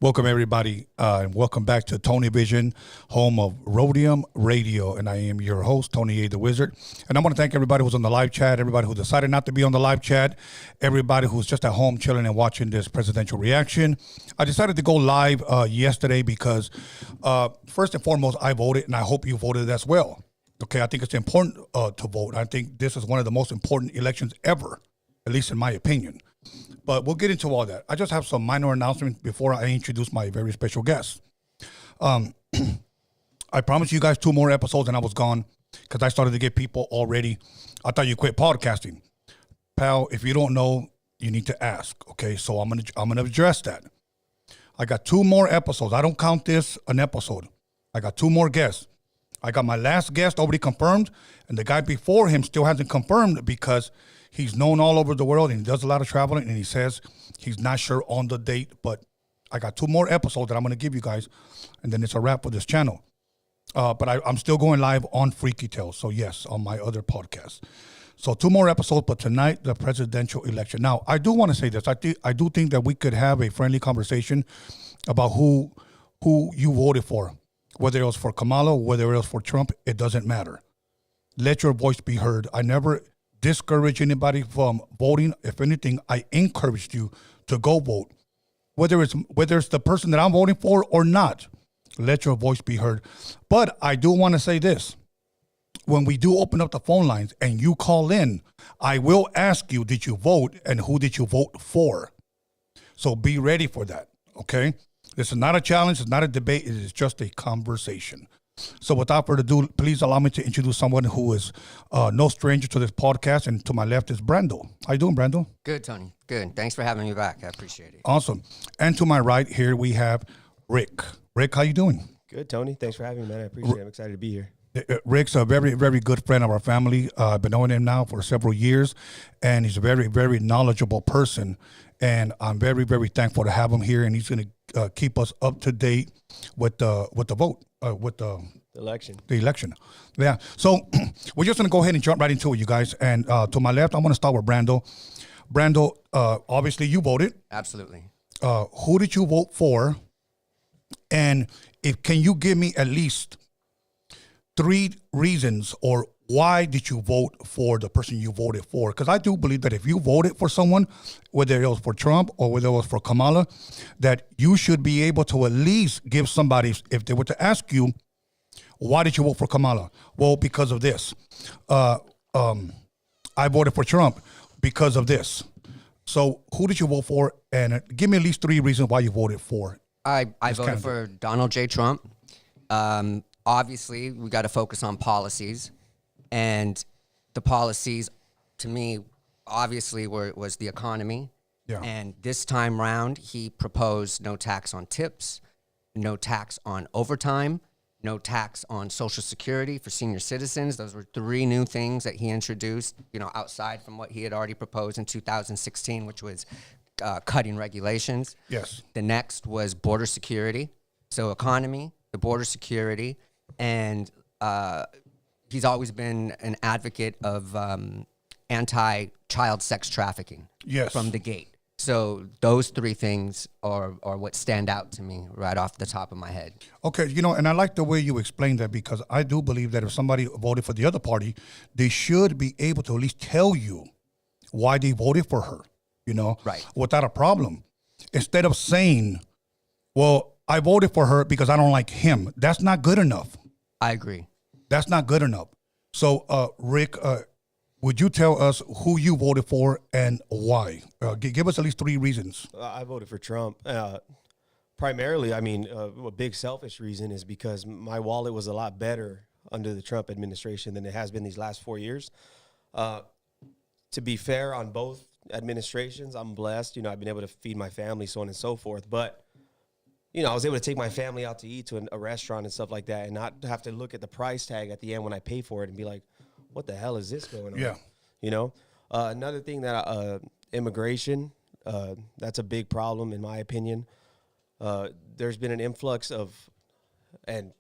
Welcome, everybody, and welcome back to Tony Vision, home of ROADIUM Radio, and I am your host, Tony A. the Wizard. And I want to thank everybody who's on the live chat, everybody who decided not to be on the live chat, everybody who's just at home chilling and watching this presidential reaction. I decided to go live yesterday because, first and foremost, I voted, and I hope you voted as well. Okay, I think it's important to vote. I think this is one of the most important elections ever, at least in my opinion. But we'll get into all that. I just have some minor announcements before I introduce my very special guest. I promised you guys 2 more episodes and I was gone because I started to get people already. I thought you quit podcasting. Pal, if you don't know, you need to ask. Okay, so I'm gonna address that. I got 2 more episodes. I don't count this an episode. I got 2 more guests. I got my last guest already confirmed, and the guy before him still hasn't confirmed because he's known all over the world and he does a lot of traveling, and he says he's not sure on the date, but I got 2 more episodes that I'm going to give you guys, and then it's a wrap for this channel. But I'm still going live on Freaky Tales, so yes, on my other podcast. So 2 more episodes, but tonight, the presidential election. Now, I do want to say this. I do think that we could have a friendly conversation about who you voted for, whether it was for Kamala, whether it was for Trump, it doesn't matter. Let your voice be heard. I never discourage anybody from voting. If anything, I encouraged you to go vote, whether it's the person that I'm voting for or not. Let your voice be heard. But I do want to say this: when we do open up the phone lines and you call in, I will ask you, did you vote and who did you vote for? So be ready for that. Okay, this is not a challenge. It's not a debate. It is just a conversation. So without further ado, please allow me to introduce someone who is no stranger to this podcast. And to my left is Brando. How you doing, Brando? Good, Tony. Good. Thanks for having me back. I appreciate it. Awesome. And to my right here, we have Rick. Rick, how you doing? Good, Tony. Thanks for having me, man. I appreciate it. I'm excited to be here. Rick's a very, very good friend of our family. I've been knowing him now for several years, and he's a very, very knowledgeable person. And I'm very, very thankful to have him here, and he's going to keep us up to date with the vote, with the election. The election. Yeah. So we're just going to go ahead and jump right into it, you guys. And to my left, I'm going to start with Brando. Brando, obviously you voted. Absolutely. Who did you vote for? And can you give me at least 3 reasons or why did you vote for the person you voted for? Because I do believe that if you voted for someone, whether it was for Trump or whether it was for Kamala, that you should be able to at least give somebody, if they were to ask you, why did you vote for Kamala? Well, because of this. I voted for Trump because of this. So who did you vote for? And give me at least 3 reasons why you voted for. I voted for Donald J. Trump. Obviously, we got to focus on policies. And the policies, to me, obviously was the economy. Yeah. And this time round, he proposed no tax on tips, no tax on overtime, no tax on Social Security for senior citizens. Those were 3 new things that he introduced, outside from what he had already proposed in 2016, which was cutting regulations. Yes. The next was border security. So economy, the border security, and he's always been an advocate of anti-child sex trafficking. Yes. From the gate. So those 3 things are what stand out to me right off the top of my head. Okay, and I like the way you explained that, because I do believe that if somebody voted for the other party, they should be able to at least tell you why they voted for her, Right. Without a problem. Instead of saying, well, I voted for her because I don't like him. That's not good enough. I agree. That's not good enough. So, Rick, would you tell us who you voted for and why? Give us at least 3 reasons. I voted for Trump. Primarily, a big selfish reason is because my wallet was a lot better under the Trump administration than it has been these last 4 years. To be fair on both administrations, I'm blessed. I've been able to feed my family, so on and so forth. But, I was able to take my family out to eat to a restaurant and stuff like that and not have to look at the price tag at the end when I pay for it and be like, what the hell is this going on? Yeah. Another thing that immigration, that's a big problem in my opinion. There's been an influx of, and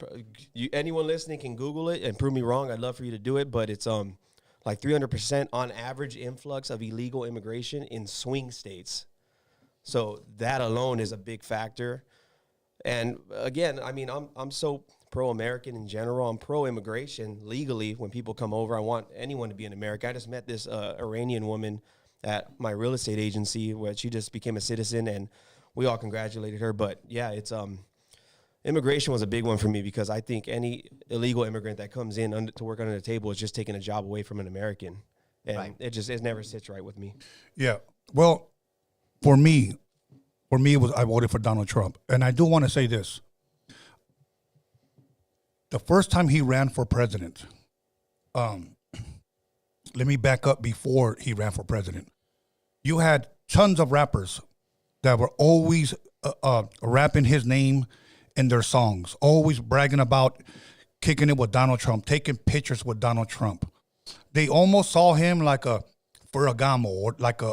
anyone listening can Google it and prove me wrong. I'd love for you to do it, but it's like 300% on average influx of illegal immigration in swing states. So that alone is a big factor. And again, I mean, I'm so pro-American in general. I'm pro-immigration legally. When people come over, I want anyone to be in America. I just met this Iranian woman at my real estate agency where she just became a citizen, and we all congratulated her. But yeah, it's immigration was a big one for me because I think any illegal immigrant that comes in to work under the table is just taking a job away from an American, and it never sits right with me. Yeah. Well, for me, it was I voted for Donald Trump, and I do want to say this. The first time he ran for president, let me back up before he ran for president. You had tons of rappers that were always rapping his name in their songs, always bragging about kicking it with Donald Trump, taking pictures with Donald Trump. They almost saw him like a Ferragamo or like a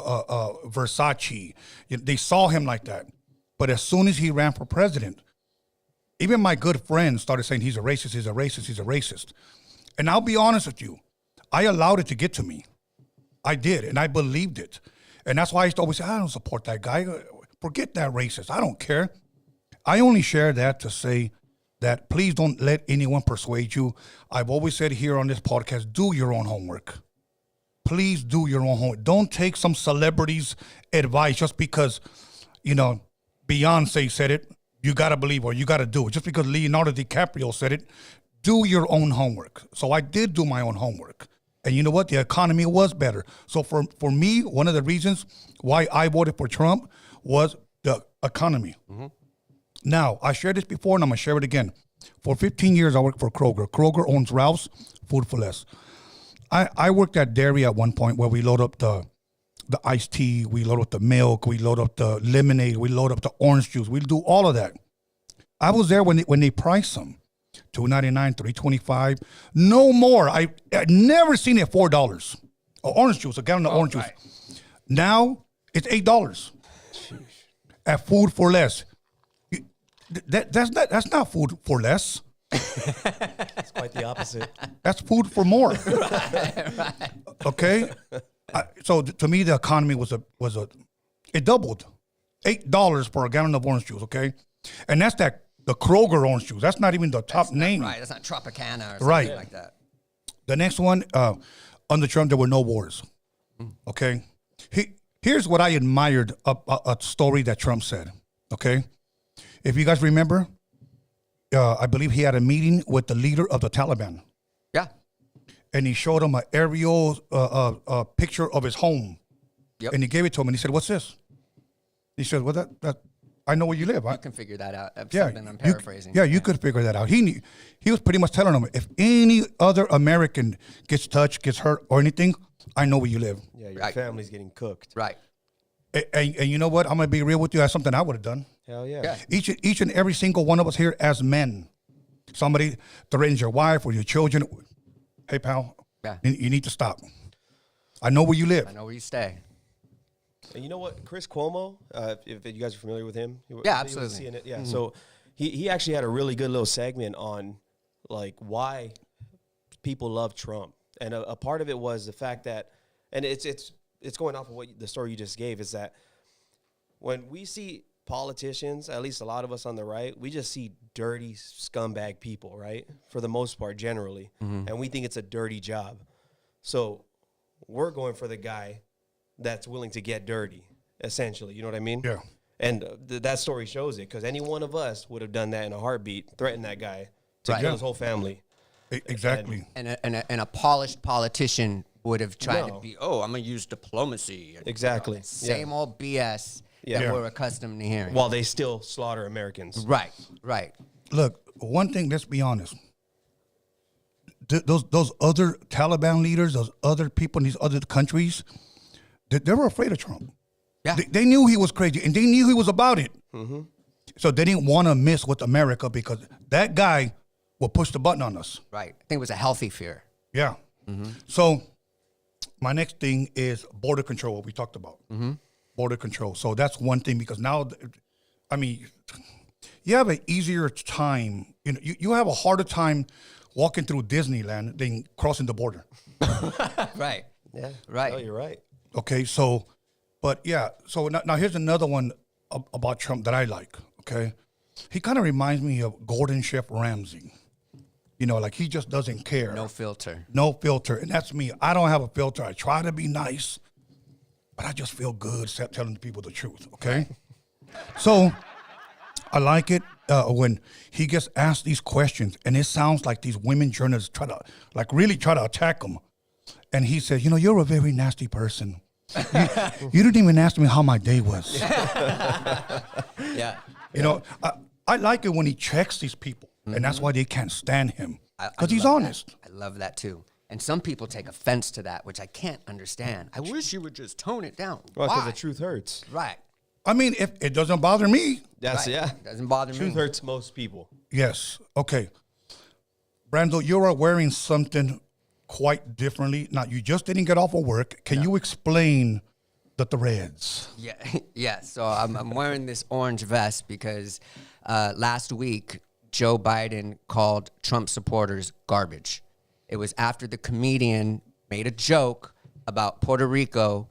Versace. They saw him like that. But as soon as he ran for president, even my good friends started saying he's a racist, he's a racist, he's a racist. And I'll be honest with you, I allowed it to get to me. I did, and I believed it. And that's why I used to always say, I don't support that guy. Forget that racist. I don't care. I only share that to say that please don't let anyone persuade you. I've always said here on this podcast, do your own homework. Please do your own homework. Don't take some celebrity's advice just because, Beyonce said it. You got to believe or you got to do it. Just because Leonardo DiCaprio said it, do your own homework. So I did do my own homework. And you know what? The economy was better. So for me, one of the reasons why I voted for Trump was the economy. Mm-hmm. Now, I shared this before and I'm going to share it again. For 15 years, I worked for Kroger. Kroger owns Ralph's, Food for Less. I worked at dairy at one point where we load up the iced tea, we load up the milk, we load up the lemonade, we load up the orange juice. We do all of that. I was there when they priced them, $2.99, $3.25, no more. I never seen it $4. Orange juice, a gallon of orange juice. Now it's $8 at Food for Less. That's not Food for Less. It's quite the opposite. That's food for more. right. Okay. So to me, the economy was it doubled, $8 for a gallon of orange juice. Okay, and that's the Kroger orange juice. That's not even the top name. Right. That's not Tropicana or something like that. The next one, under Trump, there were no wars. Okay. Here's what I admired a story that Trump said. Okay, if you guys remember, I believe he had a meeting with the leader of the Taliban. Yeah. And he showed him an aerial picture of his home. Yep. And he gave it to him, and he said, "What's this?" He said, "Well, that I know where you live." You can figure that out. Yeah, Something I'm paraphrasing. You could figure that out. He was pretty much telling him, if any other American gets touched, gets hurt, or anything, I know where you live. Yeah, your family's getting cooked. Right. And you know what? I'm gonna be real with you. That's something I would have done. Hell yeah. Each and every single one of us here as men, somebody threatens your wife or your children. Hey, pal, you need to stop. I know where you live. I know where you stay. And you know what? Chris Cuomo, if you guys are familiar with him. Absolutely. Yeah, so he actually had a really good little segment on, like, why people love Trump. And a part of it was the fact that, and it's going off of what the story you just gave, is that when we see politicians, at least a lot of us on the right, we just see dirty scumbag people, right? For the most part, generally. Mm-hmm. And we think it's a dirty job. So we're going for the guy that's willing to get dirty, essentially. You know what I mean? Yeah. And that story shows it, because any one of us would have done that in a heartbeat, threatened that guy to kill his whole family. Exactly. And a polished politician would have tried to be, I'm going to use diplomacy. Exactly. Same old BS that we're accustomed to hearing. While they still slaughter Americans. Right. Look, one thing, let's be honest. Those other Taliban leaders, those other people in these other countries, they were afraid of Trump. Yeah. They knew he was crazy, and they knew he was about it. Mm-hmm. So they didn't want to mess with America because that guy will push the button on us. Right. I think it was a healthy fear. Yeah. Mm-hmm. So my next thing is border control, what we talked about. Mm-hmm. Border control. So that's one thing, because now, I mean, you have an easier time. You have a harder time walking through Disneyland than crossing the border. Right. Yeah. Right. Oh, you're right. Okay. So, but yeah. So now here's another one about Trump that I like. Okay. he kind of reminds me of Gordon Chef Ramsay. You know, like he just doesn't care. No filter. No filter. And that's me. I don't have a filter. I try to be nice, but I just feel good telling people the truth, okay? So I like it when he gets asked these questions, and it sounds like these women journalists really try to attack him. And he says, you know, you're a very nasty person. You didn't even ask me how my day was. Yeah. You know, I like it when he checks these people, and that's why they can't stand him, because he's honest. I love that too. And some people take offense to that, which I can't understand. I wish you would just tone it down. Well, because Why? the truth hurts. Right. I mean, if it doesn't bother me. That's Right. yeah. Doesn't bother Truth me. hurts most people. Yes. Okay. Brando, you are wearing something quite differently. Now, you just didn't get off of work. Can you explain the threads? Yeah, yeah. So I'm wearing this orange vest because last week Joe Biden called Trump supporters garbage. It was after the comedian made a joke about Puerto Rico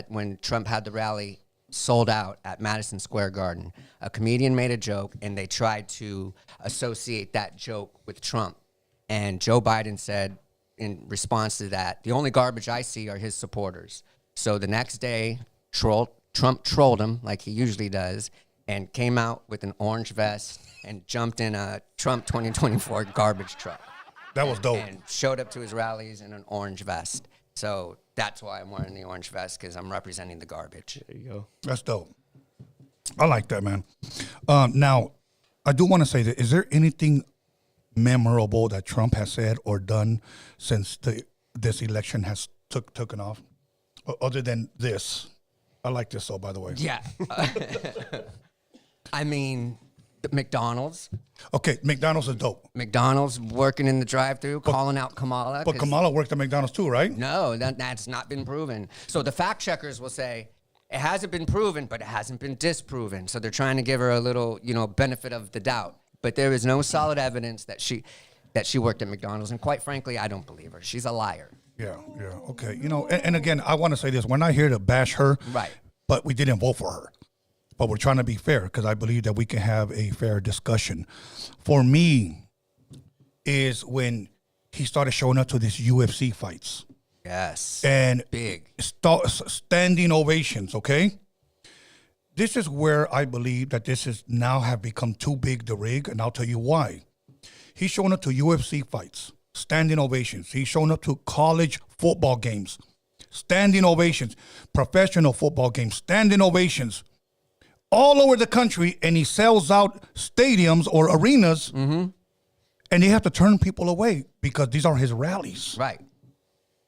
when Trump had the rally sold out at Madison Square Garden. A comedian made a joke, and they tried to associate that joke with Trump. And Joe Biden said, in response to that, the only garbage I see are his supporters. So the next day, Trump trolled him like he usually does, and came out with an orange vest and jumped in a Trump 2024 garbage truck. That was dope. And showed up to his rallies in an orange vest. So that's why I'm wearing the orange vest, because I'm representing the garbage. There you go. That's dope. I like that, man. Now, I do want to say that, is there anything memorable that Trump has said or done since this election has taken off, other than this? I like this, by the way. Yeah. I mean, McDonald's. Okay, McDonald's is dope. McDonald's working in the drive-thru, calling out Kamala. But 'cause- Kamala worked at McDonald's too, right? No, that's not been proven. So the fact checkers will say it hasn't been proven, but it hasn't been disproven. So they're trying to give her a little, benefit of the doubt. But there is no solid evidence that she worked at McDonald's. And quite frankly, I don't believe her. She's a liar. Yeah. Okay. And again, I want to say this. We're not here to bash her. Right. But we didn't vote for her. But we're trying to be fair, because I believe that we can have a fair discussion. For me, is when he started showing up to these UFC fights. Yes. And Big. Standing ovations, okay? This is where I believe that this is now have become too big to rig, and I'll tell you why. He's showing up to UFC fights, standing ovations. He's showing up to college football games, standing ovations, professional football games, standing ovations, all over the country, and he sells out stadiums or arenas, and they have to turn people away because these are his rallies. Right.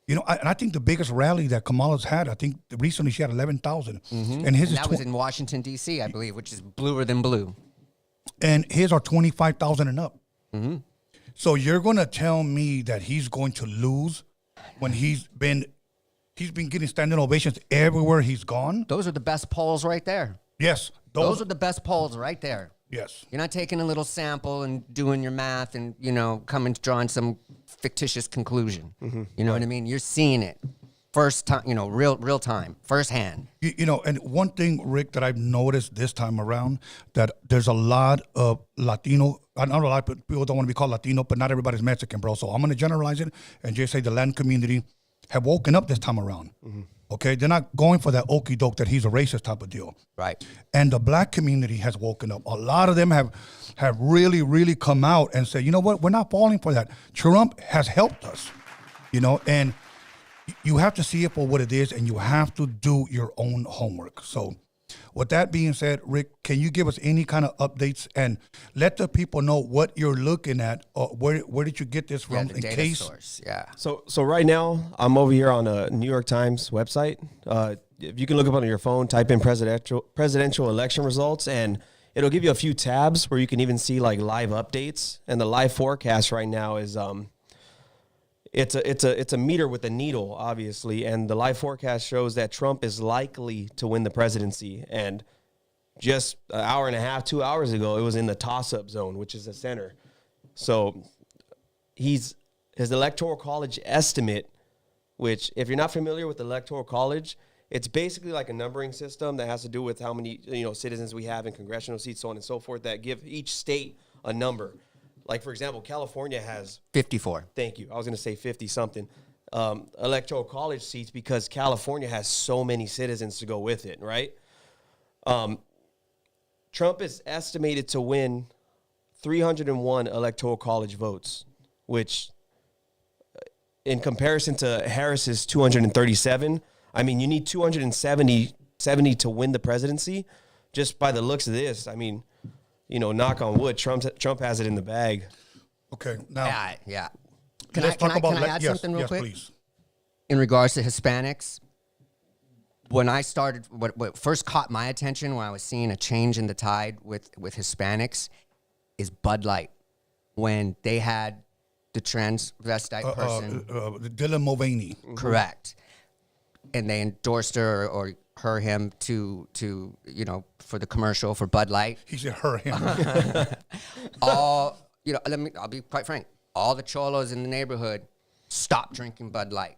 And I think the biggest rally that Kamala's had, I think recently she had 11,000. And his And is that was in Washington, D.C., I believe, which is bluer than blue. and his are 25,000 and up. So you're going to tell me that he's going to lose when he's been getting standing ovations everywhere he's gone? Those are the best polls right there. Yes. Those are the best polls right there. Yes. You're not taking a little sample and doing your math and, drawing some fictitious conclusion. You know what I mean? You're seeing it first time, real time, firsthand. And one thing, Rick, that I've noticed this time around, that there's a lot of Latino, not a lot of people don't want to be called Latino, but not everybody's Mexican, bro. So I'm going to generalize it and just say the Latin community have woken up this time around. Okay? They're not going for that okie doke that he's a racist type of deal. Right. And the black community has woken up. A lot of them have really, really come out and said, you know what, we're not falling for that. Trump has helped us, and you have to see it for what it is, and you have to do your own homework. So with that being said, Rick, can you give us any kind of updates and let the people know what you're looking at, or where did you get this from, The in data case? source. Yeah. So right now I'm over here on a New York Times website. If you can look up on your phone, type in presidential election results, and it'll give you a few tabs where you can even see like live updates. And the live forecast right now is it's a meter with a needle, obviously, and the live forecast shows that Trump is likely to win the presidency. And just an hour and a half, 2 hours ago, it was in the toss-up zone, which is the center. So his electoral college estimate, which if you're not familiar with the electoral college, It's basically like a numbering system that has to do with how many citizens we have in congressional seats, so on and so forth, that give each state a number. Like, for example, California has 54. Thank you. I was going to say 50 something electoral college seats because California has so many citizens to go with it, right? Trump is estimated to win 301 electoral college votes, which in comparison to Harris's 237, I mean, you need 270 to win the presidency. Just by the looks of this, I mean, knock on wood, Trump has it in the bag. Okay, now Yeah. let's talk about. Can I add something real quick? Please. In regards to Hispanics, when I started, what first caught my attention when I was seeing a change in the tide with Hispanics is Bud Light. When they had the transvestite person. Dylan Mulvaney. Correct. And they endorsed her or him to for the commercial for Bud Light. He said her, him. I'll be quite frank. All the cholos in the neighborhood stopped drinking Bud Light.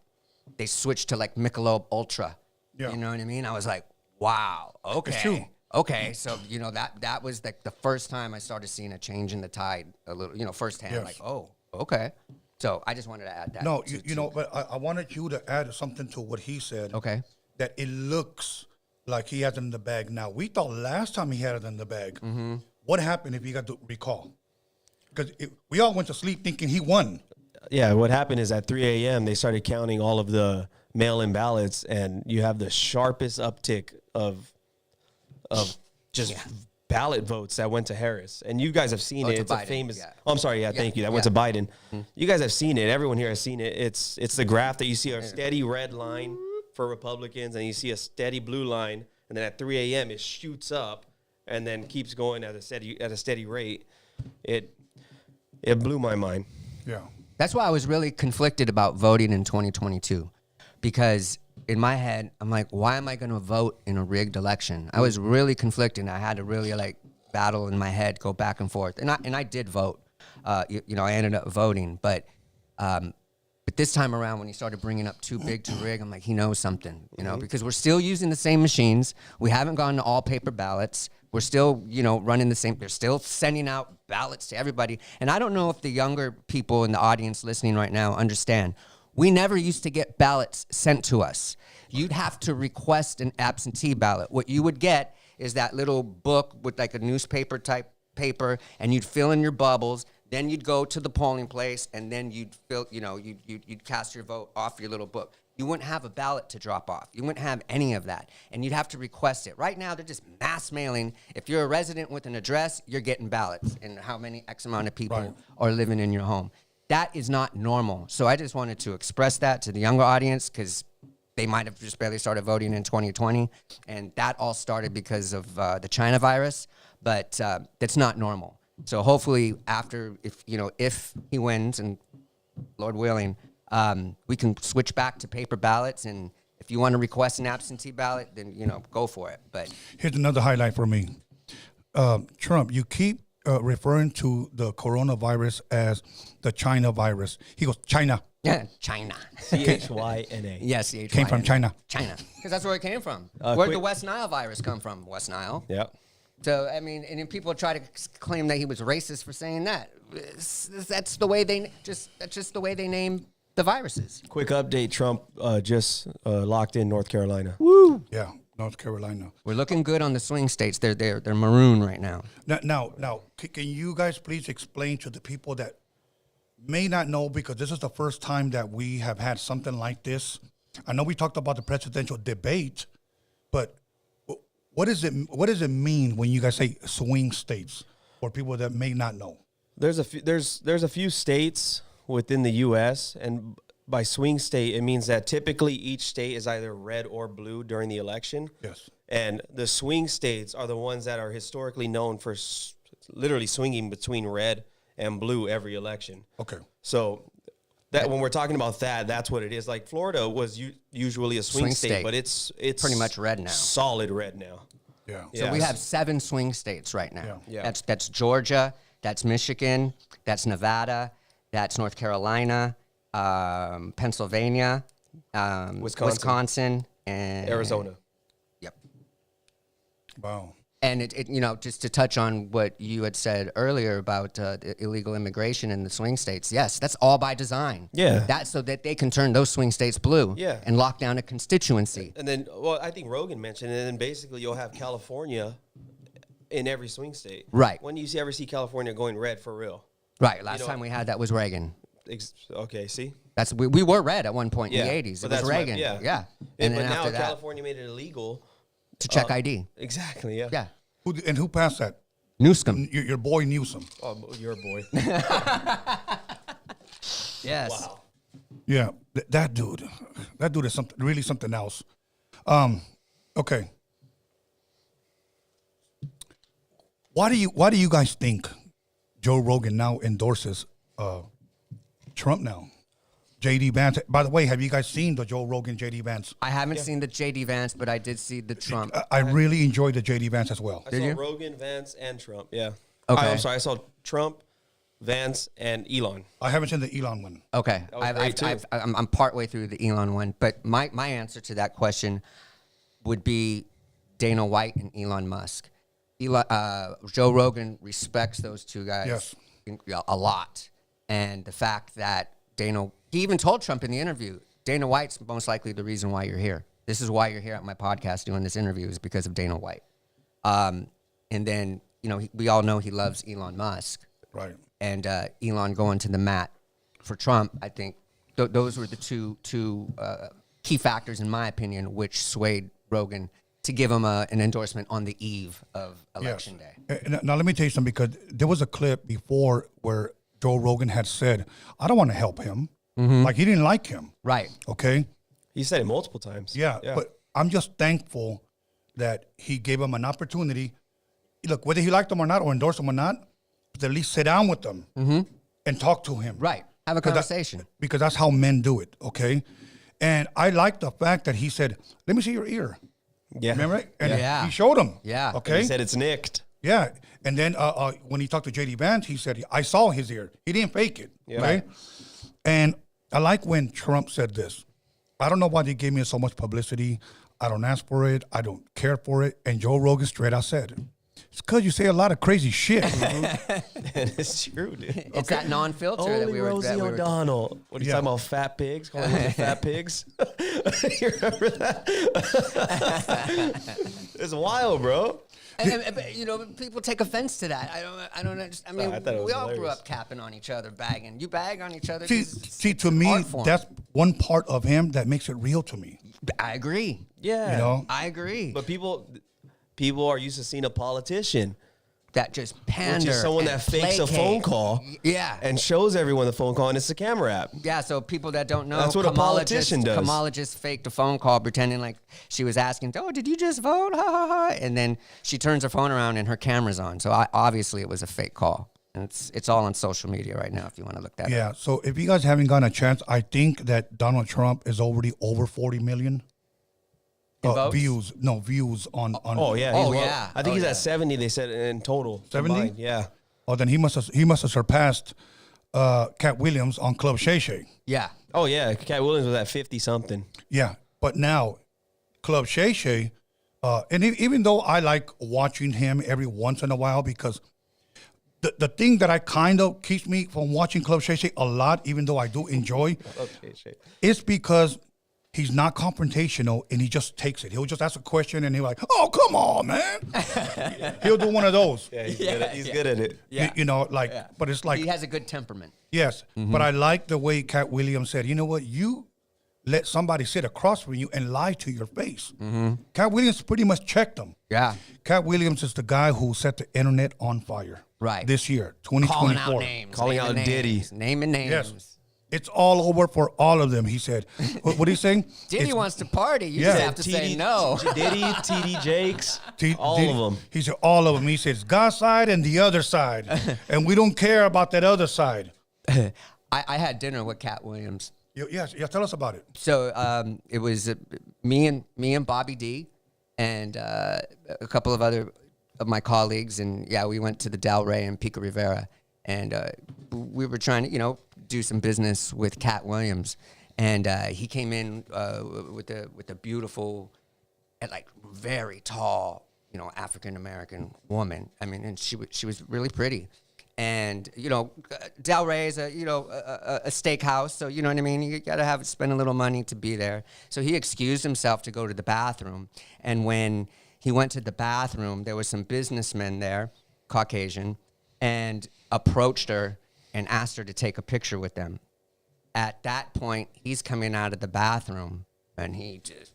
They switched to like Michelob Ultra. Yeah. You know what I mean? I was like, wow, okay. It's true. Okay, so that was like the first time I started seeing a change in the tide a little, firsthand. Yes. Like, oh, okay. So I just wanted to add that. No, but I wanted you to add something to what he said. Okay. That it looks like he has it in the bag now. We thought last time he had it in the bag. Mm-hmm. What happened if he got to recall? Because we all went to sleep thinking he won. Yeah, what happened is at 3 a.m. they started counting all of the mail-in ballots, and you have the sharpest uptick of just ballot votes that went to Harris. And you guys have seen it. It's Biden, a famous. yeah. Oh, I'm sorry. Yeah, thank you. That went to Biden. Mm-hmm. You guys have seen it. Everyone here has seen it. It's the graph that you see a steady red line for Republicans, and you see a steady blue line, and then at 3 a.m. it shoots up and then keeps going at a steady rate. It blew my mind. Yeah. That's why I was really conflicted about voting in 2022, because in my head, I'm like, why am I going to vote in a rigged election? I was really conflicted. I had to really battle in my head, go back and forth. And I did vote. I ended up voting. But this time around, when he started bringing up too big to rig, I'm like, he knows something, because we're still using the same machines. We haven't gone to all paper ballots. We're still, running the same. They're still sending out ballots to everybody. And I don't know if the younger people in the audience listening right now understand. We never used to get ballots sent to us. You'd have to request an absentee ballot. What you would get is that little book with like a newspaper type paper, and you'd fill in your bubbles. Then you'd go to the polling place, and then you'd fill, you'd cast your vote off your little book. You wouldn't have a ballot to drop off. You wouldn't have any of that, and you'd have to request it. Right now, they're just mass mailing. If you're a resident with an address, you're getting ballots, and how many X amount of people are living in your home. That is not normal. So I just wanted to express that to the younger audience, because they might have just barely started voting in 2020, and that all started because of the China virus, but that's not normal. So hopefully if he wins, and Lord willing, we can switch back to paper ballots. And if you want to request an absentee ballot, then, go for it. But here's another highlight for me. Trump, you keep referring to the coronavirus as the China virus. He goes, China. yeah, China. CHYNA. Yes, Came from China. China. Because that's where it came from. Where did the quick- West Nile virus come from? West Nile. Yeah. So, I mean, and then people try to claim that he was racist for saying that. That's the way that's just the way they name the viruses. Quick update: Trump just locked in North Carolina. Woo! Yeah, North Carolina. We're looking good on the swing states. They're maroon right now. Now, can you guys please explain to the people that may not know, because this is the first time that we have had something like this. I know we talked about the presidential debate, but what does it mean when you guys say swing states, for people that may not know? There's a few states within the U.S., and by swing state, it means that typically each state is either red or blue during the election. Yes. And the swing states are the ones that are historically known for literally swinging between red and blue every election. Okay. So that when we're talking about that's what it is. Like Florida was usually a swing state, but it's pretty much red now. Solid red now. Yeah. So we have 7 swing states right now. Yeah. That's Georgia, that's Michigan, that's Nevada, that's North Carolina, Pennsylvania, Wisconsin, and Arizona. Yep. Wow. And just to touch on what you had said earlier about the illegal immigration in the swing states, yes, that's all by design. Yeah. That's so that they can turn those swing states blue. Yeah. And lock down a constituency. And then, well, I think Rogan mentioned, and then basically you'll have California in every swing state. Right. When do you ever see California going red for real? Right. Last time we had that was Reagan. Okay, see? That's we were red at one point in the 80s. But It was that's Reagan. yeah. And But then now after that, California made it illegal. to check ID. Exactly, yeah. Yeah. Who passed that? Newscomb. Your boy Newsom. Oh, you're a boy. Yes. Wow. Yeah, that dude is really something else. Okay. Why do you guys think Joe Rogan now endorses Trump now? JD Vance. By the way, have you guys seen the Joe Rogan JD Vance? I haven't seen the JD Vance, but I did see the Trump. I really enjoyed the JD Vance as well. I Did saw you? Rogan, Vance, and Trump. Yeah. Okay. I'm sorry. I saw Trump, Vance, and Elon. I haven't seen the Elon one. Okay, was great, too. I'm partway through the Elon one, but my answer to that question would be Dana White and Elon Musk. Joe Rogan respects those two guys a lot, and the fact that he even told Trump in the interview, Dana White's most likely the reason why you're here. This is why you're here at my podcast doing this interview is because of Dana White. And then we all know he loves Elon Musk. Right. And Elon going to the mat for Trump, I think those were the two key factors, in my opinion, which swayed Rogan to give him an endorsement on the eve of Election Day. Now, let me tell you something, because there was a clip before where Joe Rogan had said, I don't want to help him. Like, he didn't like him. Right. Okay? He said it multiple times. Yeah, but I'm just thankful that he gave him an opportunity. Look, whether he liked him or not, or endorsed him or not, but at least sit down with them and talk to him. Right. Have a conversation. Because that's how men do it, okay? And I like the fact that he said, let me see your ear. Yeah. Remember? And Yeah. he showed him. Yeah. Okay? He said it's nicked. Yeah. And then when he talked to JD Vance, he said, I saw his ear. He didn't fake it. Yeah. Okay? And I like when Trump said this. I don't know why they gave me so much publicity. I don't ask for it. I don't care for it. And Joe Rogan straight out said, it's because you say a lot of crazy shit. It's true, dude. It's that non-filter that Only we were. Rosie O'Donnell. What are you talking about? Fat pigs? Calling them fat pigs? You remember that? It's wild, bro. But, people take offense to that. I don't understand. I mean, I thought it was we all grew hilarious. up capping on each other, bagging. You bag on each other. See, to me, that's one part of him that makes it real to me. I agree. Yeah. You know? I agree. But people are used to seeing a politician, that just pander. which is someone and that fakes a placate. phone call Yeah. and shows everyone the phone call, and it's a camera app. Yeah, so people that don't know, That's what a politician does. Kamala just faked a phone call pretending like she was asking, oh, did you just vote? Ha, ha, ha. And then she turns her phone around and her camera's on. So obviously it was a fake call. And it's all on social media right now if you want to look that up. Yeah, so if you guys haven't gotten a chance, I think that Donald Trump is already over 40 million votes? views. No, views on. Oh, yeah. Oh, he's yeah. I think Oh, he's yeah. at 70, they said, in total. 70? combined. Yeah. Oh, then he must have surpassed Cat Williams on Club Shay Shay. Yeah. Oh, yeah. Cat Williams was at 50-something. Yeah, but now Club Shay Shay, and even though I like watching him every once in a while, because the thing that I kind of keeps me from watching Club Shay Shay a lot, even though I do enjoy, is because he's not confrontational and he just takes it. He'll just ask a question and he'll like, oh, come on, man. He'll do one of those. Yeah, he's good at it. Yeah. But it's like, He has a good temperament. yes, but I like the way Cat Williams said, you know what, you let somebody sit across from you and lie to your face. Cat Williams pretty much checked them. Yeah. Cat Williams is the guy who set the internet on fire. Right. This year, Calling 2024. out names. Calling naming out Diddy. names, naming names. Yes. It's all over for all of them, he said. What are you saying? Diddy wants to party. You Yeah. just have to say no. Diddy, TD Jakes, all Diddy- of them. He said all of them. He said it's God's side and the other side. And we don't care about that other side. I had dinner with Cat Williams. Yes, tell us about it. So it was me and Bobby D and a couple of other of my colleagues, and yeah, we went to the Del Rey and Pico Rivera, and we were trying to do some business with Cat Williams, And he came in with a beautiful, like very tall, African American woman. I mean, and she was really pretty. And Del Rey's a steakhouse, so you know what I mean. You gotta spend a little money to be there. So he excused himself to go to the bathroom, and when he went to the bathroom, there was some businessmen there, Caucasian, and approached her and asked her to take a picture with them. At that point, he's coming out of the bathroom, and he just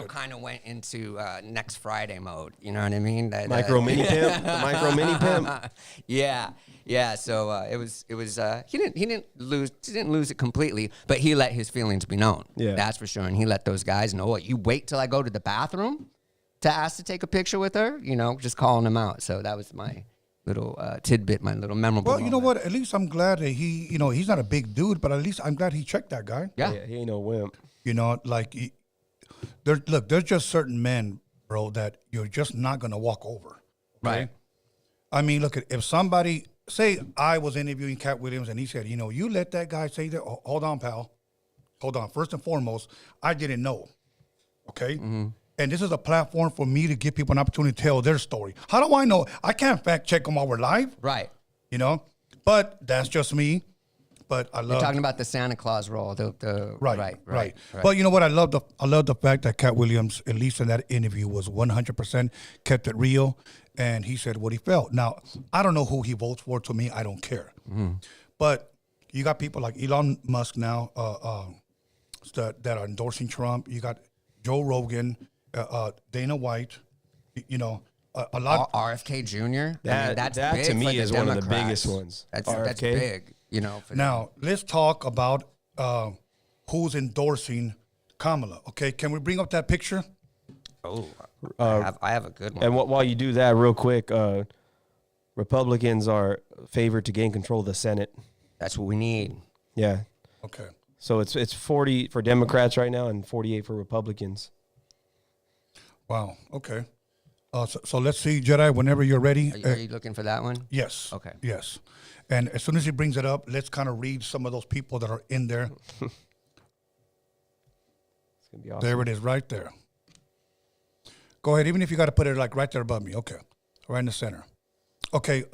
kind of went into next Friday mode. You know what I mean? Micro mini pimp. Micro mini pimp. Yeah. So it was. He didn't lose it completely, but he let his feelings be known. Yeah, that's for sure. And he let those guys know. What, you wait till I go to the bathroom to ask to take a picture with her? Just calling him out. So that was my little tidbit, my little memorable. Well, you know what? At least I'm glad that he, he's not a big dude, but at least I'm glad he checked that guy. Yeah, he ain't no wimp. There's just certain men, bro, that you're just not gonna walk over. Okay? Right. I mean, look, if somebody say I was interviewing Cat Williams and he said, you let that guy say that. Oh, hold on, pal. Hold on. First and foremost, I didn't know. Okay. Mm-hmm. And this is a platform for me to give people an opportunity to tell their story. How do I know? I can't fact check them while we're live. Right. But that's just me. But I love. You're talking about the Santa Claus role. Right. But you know what? I love the fact that Cat Williams, at least in that interview, was 100% kept it real, and he said what he felt. Now, I don't know who he votes for. To me, I don't care. Mm-hmm. But you got people like Elon Musk now that are endorsing Trump. You got Joe Rogan. Dana White, a lot. RFK Jr. That big to me for the is Democrats. one of the biggest ones. That's big. For now let's talk about who's endorsing Kamala. Okay, can we bring up that picture? Oh, I have a good one. And while you do that, real quick, Republicans are favored to gain control of the Senate. That's what we need. Yeah. Okay. So it's 40 for Democrats right now and 48 for Republicans. Wow. Okay. So let's see, Jedi, whenever you're ready. Are you looking for that one? Yes. Okay. Yes. And as soon as he brings it up, let's kind of read some of those people that are in there. It's gonna be awesome. There it is, right there. Go ahead, even if you got to put it like right there above me. Okay. Right in the center. Okay.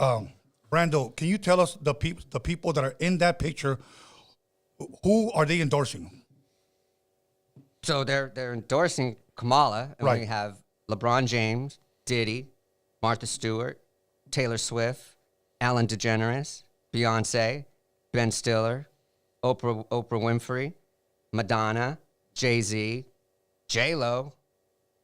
Brando, can you tell us the people that are in that picture, who are they endorsing? So they're endorsing Kamala, and right. We have LeBron James, Diddy, Martha Stewart, Taylor Swift, Ellen DeGeneres, Beyonce, Ben Stiller, Oprah Winfrey, Madonna, Jay-Z, J-Lo,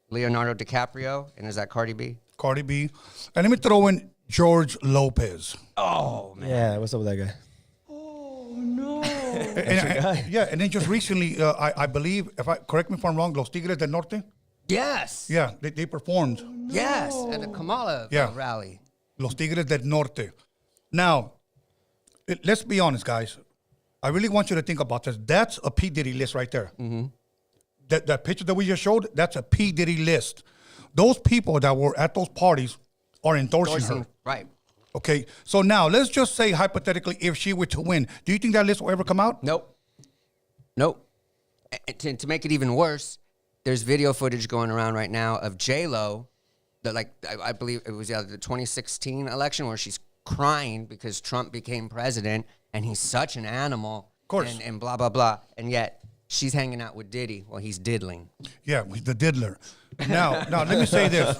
Leonardo DiCaprio, and is that Cardi B? Cardi B. And let me throw in George Lopez. Oh, man. Yeah, what's up with that guy? Oh, no. And then just recently, I believe, correct me if I'm wrong, Los Tigres del Norte? Yes. Yeah, they performed. Yes, at the Kamala rally. Los Tigres del Norte. Now, let's be honest, guys. I really want you to think about this. That's a P. Diddy list right there. Mm-hmm. That picture that we just showed, that's a P. Diddy list. Those people that were at those parties are endorsing her. Right. Okay, so now let's just say hypothetically, if she were to win, do you think that list will ever come out? Nope. To make it even worse, there's video footage going around right now of J-Lo, I believe it was the 2016 election, where she's crying because Trump became president and he's such an animal. Of course. And blah, blah, blah. And yet she's hanging out with Diddy while he's diddling. Yeah, the diddler. Now, let me say this.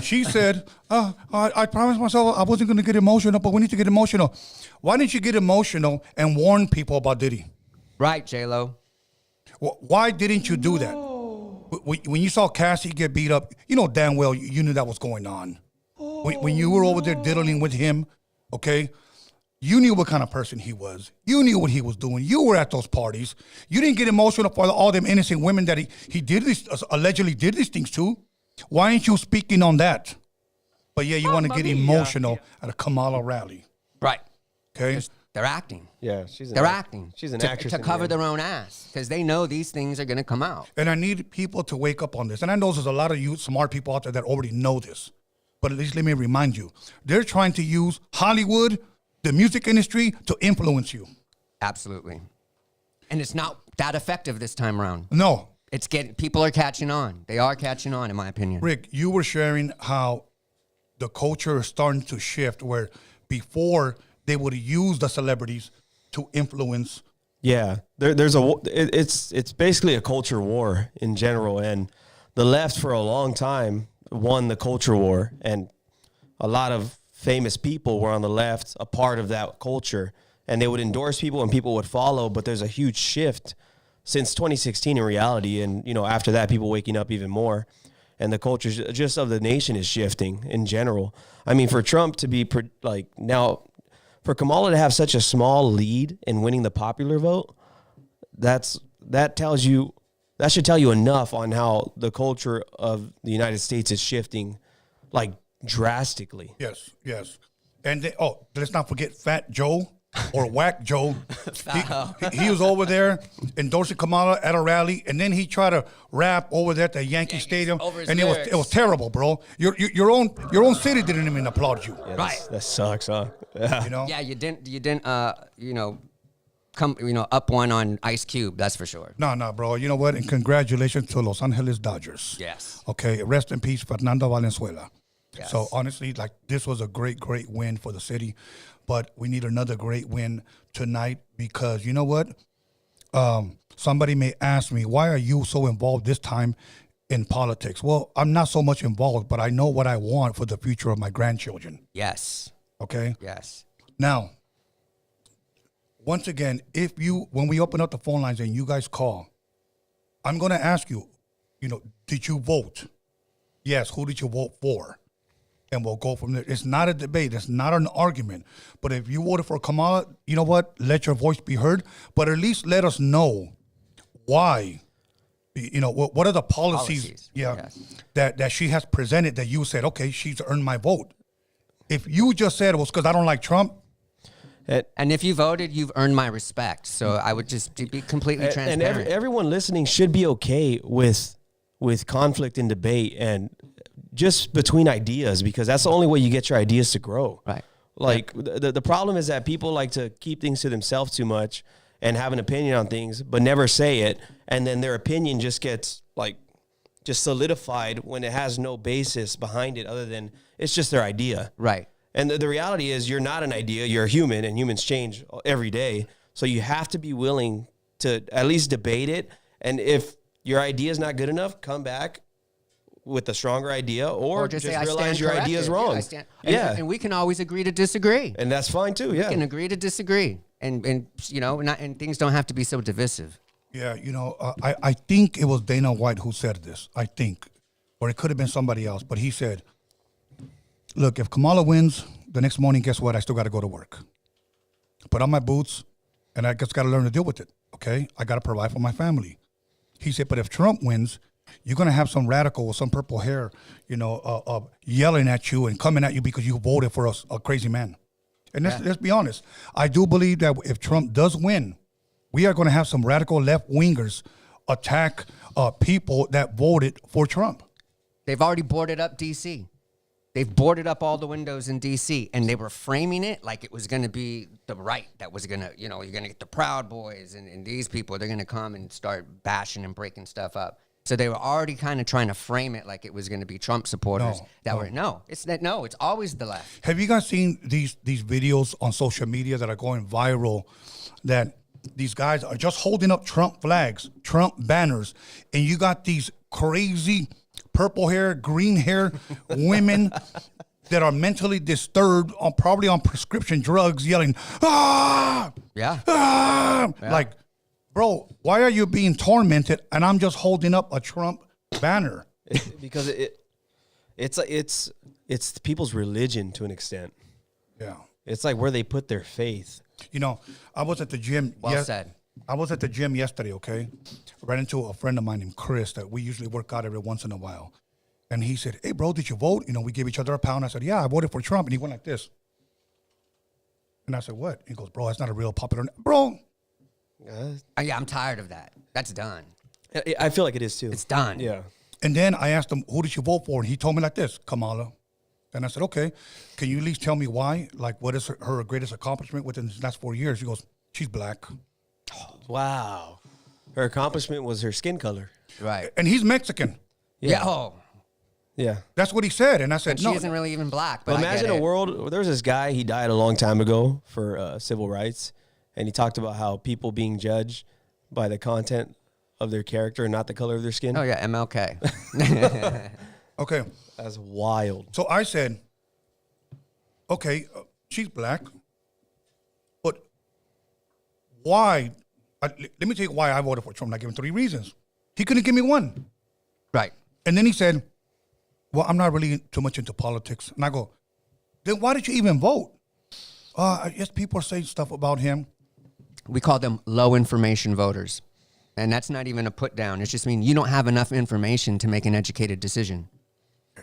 She said, I promised myself I wasn't going to get emotional, but we need to get emotional. Why didn't you get emotional and warn people about Diddy? Right, J-Lo. Why didn't you do that? When you saw Cassie get beat up, you know damn well you knew that was going on. When you were over there diddling with him, okay, you knew what kind of person he was. You knew what he was doing. You were at those parties. You didn't get emotional for all them innocent women that he did this, allegedly did these things to. Why aren't you speaking on that? But yeah, you want to get emotional at a Kamala rally. Right. Okay. They're acting. Yeah, they're acting. She's an actress to cover their own ass because they know these things are going to come out. And I need people to wake up on this. And I know there's a lot of you smart people out there that already know this. But at least let me remind you, they're trying to use Hollywood, the music industry, to influence you. Absolutely. And it's not that effective this time around. No. People are catching on. They are catching on, in my opinion. Rick, you were sharing how the culture is starting to shift where before they would use the celebrities to influence. Yeah, it's basically a culture war in general, and the left for a long time won the culture war, and a lot of famous people were on the left, a part of that culture, and they would endorse people and people would follow. But there's a huge shift since 2016 in reality, and after that, people waking up even more, and the culture just of the nation is shifting in general. I mean, for Trump to be now. For Kamala to have such a small lead in winning the popular vote, that should tell you enough on how the culture of the United States is shifting, like drastically. Yes. And let's not forget Fat Joe or Whack Joe. He was over there endorsing Kamala at a rally, and then he tried to rap over there at the Yankee Stadium, and it was terrible, bro. Your own city didn't even applaud you. Yeah, right. That sucks, huh? Yeah. Yeah, you didn't come up one on Ice Cube, that's for sure. No, bro. You know what? And congratulations to Los Angeles Dodgers. Yes. Okay. Rest in peace, Fernando Valenzuela. Yes. So honestly, this was a great win for the city, but we need another great win tonight because you know what? Somebody may ask me, why are you so involved this time in politics? Well, I'm not so much involved, but I know what I want for the future of my grandchildren. Yes. Okay. Yes. Now, once again, when we open up the phone lines and you guys call, I'm going to ask you, did you vote? Yes. Who did you vote for? And we'll go from there. It's not a debate. It's not an argument. But if you voted for Kamala, you know what? Let your voice be heard. But at least let us know why. What are the policies. Yes. that she has presented that you said, okay, she's earned my vote. If you just said it was because I don't like Trump. And if you voted, you've earned my respect. So I would just be completely transparent. And everyone listening should be okay with conflict and debate and just between ideas, because that's the only way you get your ideas to grow. Right. Like the problem is that people like to keep things to themselves too much and have an opinion on things, but never say it. And then their opinion just gets just solidified when it has no basis behind it other than it's just their idea. Right. And the reality is you're not an idea, you're a human, and humans change every day. So you have to be willing to at least debate it. And if your idea is not good enough, come back with a stronger idea or just say, realize your idea is wrong. And we can always agree to disagree. And that's fine too, yeah. We can agree to disagree. And things don't have to be so divisive. Yeah, I think it was Dana White who said this, I think. Or it could have been somebody else. But he said, look, if Kamala wins, the next morning, guess what? I still got to go to work. Put on my boots, and I just got to learn to deal with it, okay? I got to provide for my family. He said, but if Trump wins, you're going to have some radical with some purple hair, yelling at you and coming at you because you voted for a crazy man. And let's be honest. I do believe that if Trump does win, we are going to have some radical left-wingers attack people that voted for Trump. They've already boarded up D.C. They've boarded up all the windows in D.C., and they were framing it like it was going to be the right that was going to, you're going to get the Proud Boys and these people. They're going to come and start bashing and breaking stuff up. So they were already kind of trying to frame it like it was going to be Trump supporters. It's always the left. Have you guys seen these videos on social media that are going viral that these guys are just holding up Trump flags, Trump banners, and you got these crazy purple hair, green hair women that are mentally disturbed, probably on prescription drugs, yelling, ah! Yeah. Ah! Yeah. Like, bro, why are you being tormented and I'm just holding up a Trump banner? Because it's people's religion to an extent. Yeah. It's like where they put their faith. I was at the gym. Well said. I was at the gym yesterday, okay? Ran into a friend of mine named Chris that we usually work out every once in a while. And he said, hey, bro, did you vote? We gave each other a pound. I said, yeah, I voted for Trump. And he went like this. And I said, what? He goes, bro, that's not a real popular... Bro. Yeah, I'm tired of that. That's done. I feel like it is too. It's done. Yeah. And then I asked him, who did you vote for? And he told me like this, Kamala. And I said, okay, can you at least tell me why? Like, what is her greatest accomplishment within the last 4 years? He goes, she's black. Wow. Her accomplishment was her skin color. Right. And he's Mexican. Yeah. Oh. Yeah. That's what he said. And I said, And no. she isn't really even black. But Well, I get imagine a it. world where there was this guy, he died a long time ago for civil rights. And he talked about how people being judged by the content of their character and not the color of their skin. Oh, yeah, MLK. Okay. That's wild. So I said, okay, she's black, but why? Let me tell you why I voted for Trump. I gave him 3 reasons. He couldn't give me one. Right. And then he said, well, I'm not really too much into politics. And I go, then why did you even vote? I guess people are saying stuff about him. We call them low information voters. And that's not even a put down. It's just mean you don't have enough information to make an educated decision.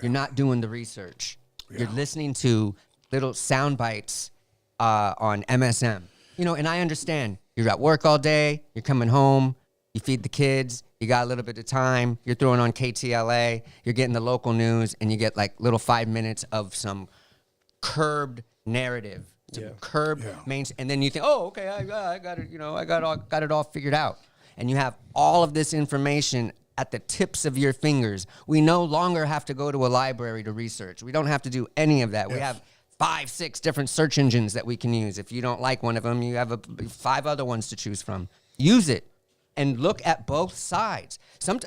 You're not doing the research. You're listening to little sound bites on MSM. You know, and I understand you're at work all day, you're coming home, you feed the kids, you got a little bit of time, you're throwing on KTLA, you're getting the local news, and you get like little 5 minutes of some curbed narrative, curbed main, and then you think, oh, okay, I got it, you know, I got it all figured out. And you have all of this information at the tips of your fingers. We no longer have to go to a library to research. We don't have to do any of that. We have 5, 6 different search engines that we can use. If you don't like one of them, you have 5 other ones to choose from. Use it and look at both sides.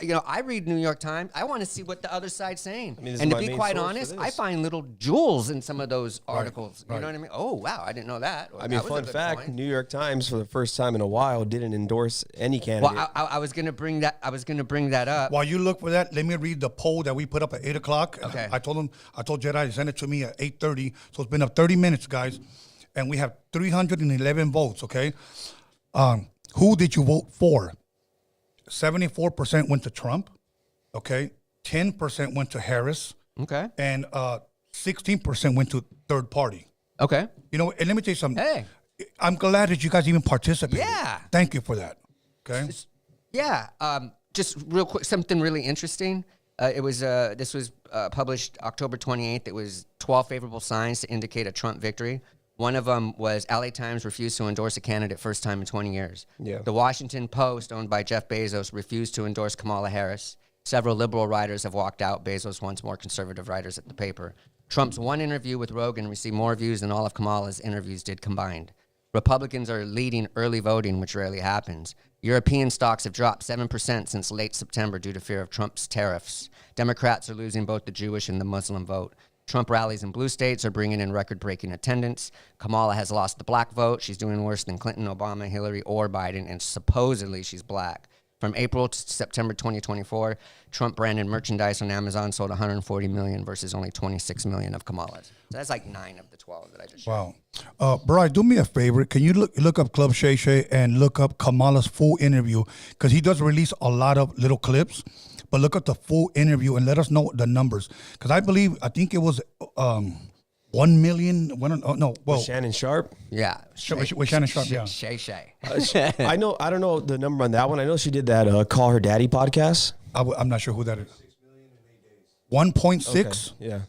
You know, I read New York Times. I want to see what the other side's saying. I mean, this and is to my be main quite source for honest, this. I find little jewels in some of those articles. You know what I mean? Oh, wow, I didn't know that. Or, I mean, that was a fun good fact, point. New York Times for the first time in a while didn't endorse any candidate. Well, I was gonna bring that. I was gonna bring that up. While you look for that, let me read the poll that we put up at 8 o'clock. Okay. I told Jedi to send it to me at 8:30. So it's been up 30 minutes, guys. And we have 311 votes, okay? Who did you vote for? 74% went to Trump, okay? 10% went to Harris, Okay. and 16% went to third party. Okay. You know, and let me tell you something. Hey. I'm glad that you guys even participated. Yeah. Thank you for that. Okay. Yeah. Just real quick, something really interesting. This was published October 28th. It was 12 favorable signs to indicate a Trump victory. One of them was LA Times refused to endorse a candidate first time in 20 years. Yeah. The Washington Post, owned by Jeff Bezos, refused to endorse Kamala Harris. Several liberal writers have walked out. Bezos wants more conservative writers at the paper. Trump's one interview with Rogan received more views than all of Kamala's interviews did combined. Republicans are leading early voting, which rarely happens. European stocks have dropped 7% since late September due to fear of Trump's tariffs. Democrats are losing both the Jewish and the Muslim vote. Trump rallies in blue states are bringing in record-breaking attendance. Kamala has lost the black vote. She's doing worse than Clinton, Obama, Hillary, or Biden, and supposedly she's black. From April to September 2024, Trump-branded merchandise on Amazon sold 140 million versus only 26 million of Kamala's. So that's like 9 of the 12 that I just showed. Wow. Brian, do me a favor. Can you look up Club Shay Shay and look up Kamala's full interview? Because he does release a lot of little clips, but look at the full interview and let us know the numbers. Because I think it was 1 million. With Shannon Sharp. Yeah. With Shannon Sharp, yeah. Shay Shay. I don't know the number on that one. I know she did that Call Her Daddy podcast. I'm not sure who that is. 1.6? Okay, yeah.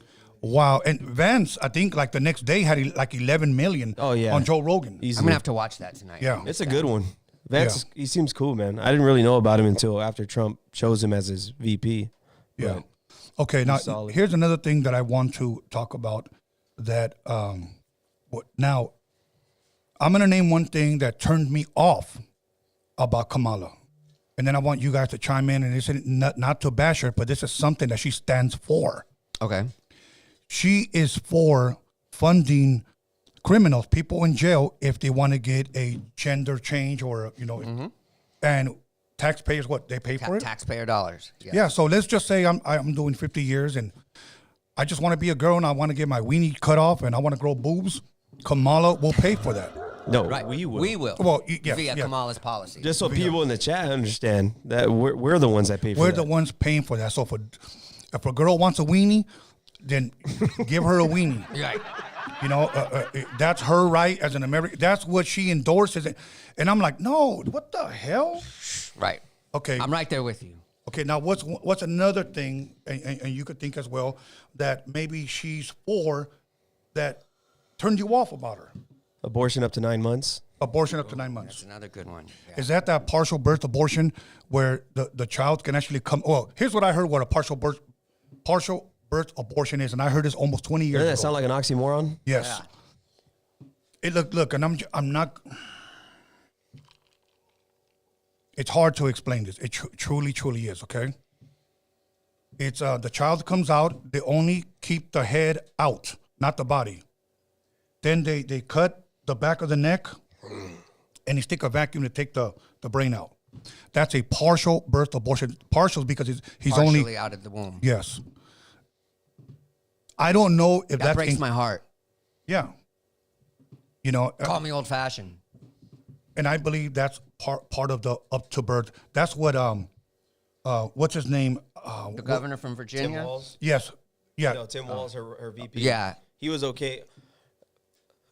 Wow. And Vance, I think like the next day had like 11 million on Joe Rogan. I'm going to have to watch that tonight. Yeah. It's a good one. Vance, he seems cool, man. I didn't really know about him until after Trump chose him as his VP. Yeah. Okay, now solid. here's another thing that I want to talk about that now I'm going to name one thing that turned me off about Kamala. And then I want you guys to chime in, and this is not to bash her, but this is something that she stands for. Okay. She is for funding criminals, people in jail, if they want to get a gender change or, and taxpayers, what, they pay for it? Taxpayer dollars. Yes. Yeah, so let's just say I'm doing 50 years and I just want to be a girl and I want to get my weenie cut off and I want to grow boobs. Kamala will pay for that. No, Right. we will. We will. Well, yes, via yes. Kamala's policy. Just so people in the chat understand that we're the ones that pay for We're that. the ones paying for that. So if a girl wants a weenie, then give her a weenie. Right. That's her right as an American. That's what she endorses. And I'm like, no, what the hell? Right. Okay. I'm right there with you. Okay, now what's another thing, and you could think as well, that maybe she's for that turned you off about her? Abortion up to 9 months. Abortion up to 9 That's months. another good one. Yeah. Is that partial birth abortion where the child can actually come? Well, here's what I heard: what a partial birth abortion is, and I heard this almost 20 years Doesn't ago. that sound like an oxymoron? Yes. Yeah. Look, and I'm not. It's hard to explain this. It truly is. Okay. It's the child comes out. They only keep the head out, not the body. Then they cut the back of the neck, and they stick a vacuum to take the brain out. That's a partial birth abortion. Partial because he's Partially only out of the womb. yes. I don't know if That breaks my heart. yeah. You know, Call me old fashioned. and I believe that's part of the up to birth. That's what what's his name? The governor from Tim Virginia. Walz. Yes, yeah. No, Tim Walz, her VP. Yeah. He was okay.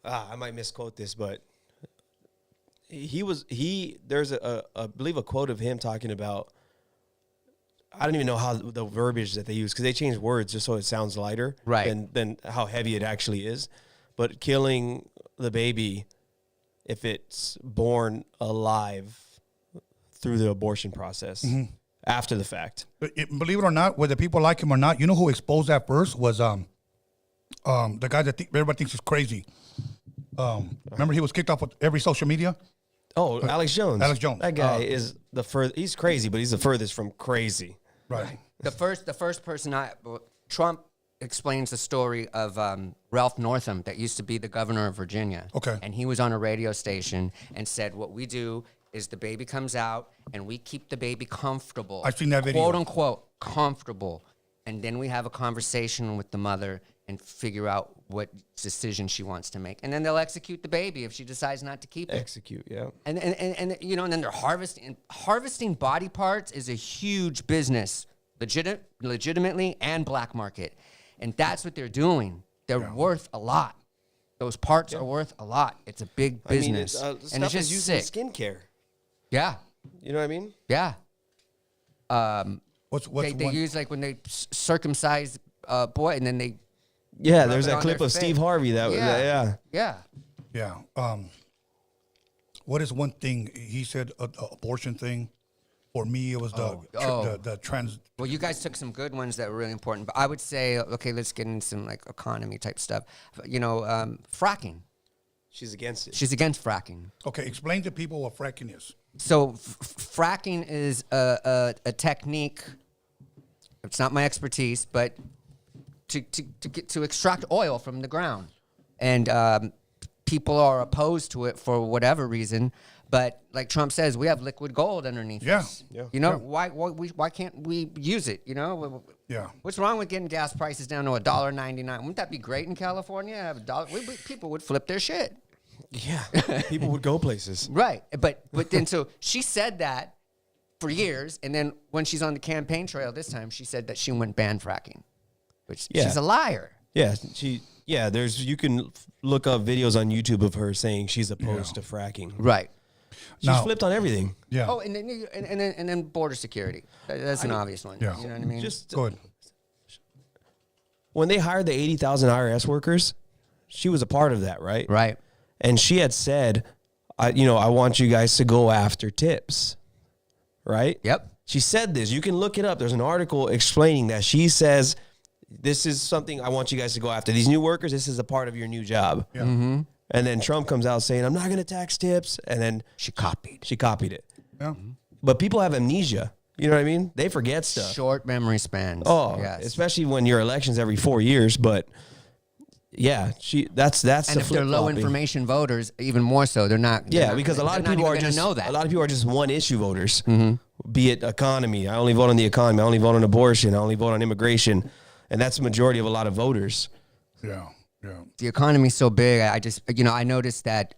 I might misquote this, but there's I believe a quote of him talking about, I don't even know how the verbiage that they use, because they change words just so it sounds lighter Right. than how heavy it actually is. But killing the baby if it's born alive through the abortion process after the fact. Believe it or not, whether people like him or not, you know who exposed that first was the guy that everybody thinks is crazy. Remember he was kicked off of every social media? Oh, Alex Jones. Alex Jones. That guy is the furthest. He's crazy, but he's the furthest from crazy. Right. The first person Trump explains the story of Ralph Northam that used to be the governor of Virginia. Okay. And he was on a radio station and said, what we do is the baby comes out and we keep the baby comfortable. I've seen that video. Quote unquote, comfortable. And then we have a conversation with the mother and figure out what decision she wants to make. And then they'll execute the baby if she decides not to keep it. Execute, yeah. And you know, and then they're harvesting body parts is a huge business, legitimately and black market. And that's what they're doing. They're worth a lot. Those parts are worth a lot. It's a big business. I mean, and stuff it's just is used sick. in skincare. Yeah. You know what I mean? Yeah. What's They one? use like when they circumcise a boy and then they Yeah, Rub there's it that on clip their of Steve face. Harvey. That was, Yeah. yeah. yeah. Yeah. What is one thing he said? Abortion thing. For me, it was the trans. Well, you guys took some good ones that were really important, but I would say, okay, let's get into some like economy type stuff. You know, fracking. She's against it. She's against fracking. Okay, explain to people what fracking is. So fracking is a technique. It's not my expertise, but to extract oil from the ground, and people are opposed to it for whatever reason. But like Trump says, we have liquid gold underneath us. Yeah. You know, Yeah. why can't we use it? You know. Yeah. What's wrong with getting gas prices down to $1.99? Wouldn't that be great in California? Have people would flip their shit. Yeah. People would go places. Right. But then so she said that for years, and then when she's on the campaign trail this time, she said that she wouldn't ban fracking, which she's a liar. Yeah. You can look up videos on YouTube of her saying she's opposed to fracking. Right. She's Now- flipped on everything. Yeah. Oh, and then border security. That's an obvious one. Yeah. You know what I mean? Just Good. when they hired the 80,000 IRS workers, she was a part of that, right? right. And she had said, I want you guys to go after tips, right? Yep. She said this. You can look it up. There's an article explaining that. She says, this is something I want you guys to go after. These new workers, this is a part of your new job. Yeah. Mm-hmm. And then Trump comes out saying, I'm not going to tax tips. And then She copied. she copied it. Yeah. But people have amnesia. You know what I mean? They forget stuff. Short memory spans. Oh, yes. especially when your election's every 4 years. But yeah, that's And the if they're flip-flopping. low information voters, even more so, they're not. Yeah, because a lot of people are just know that. a lot of people are just one issue voters. Be it economy, I only vote on the economy. I only vote on abortion. I only vote on immigration, and that's the majority of a lot of voters. Yeah. Yeah. The economy's so big. I just, I noticed that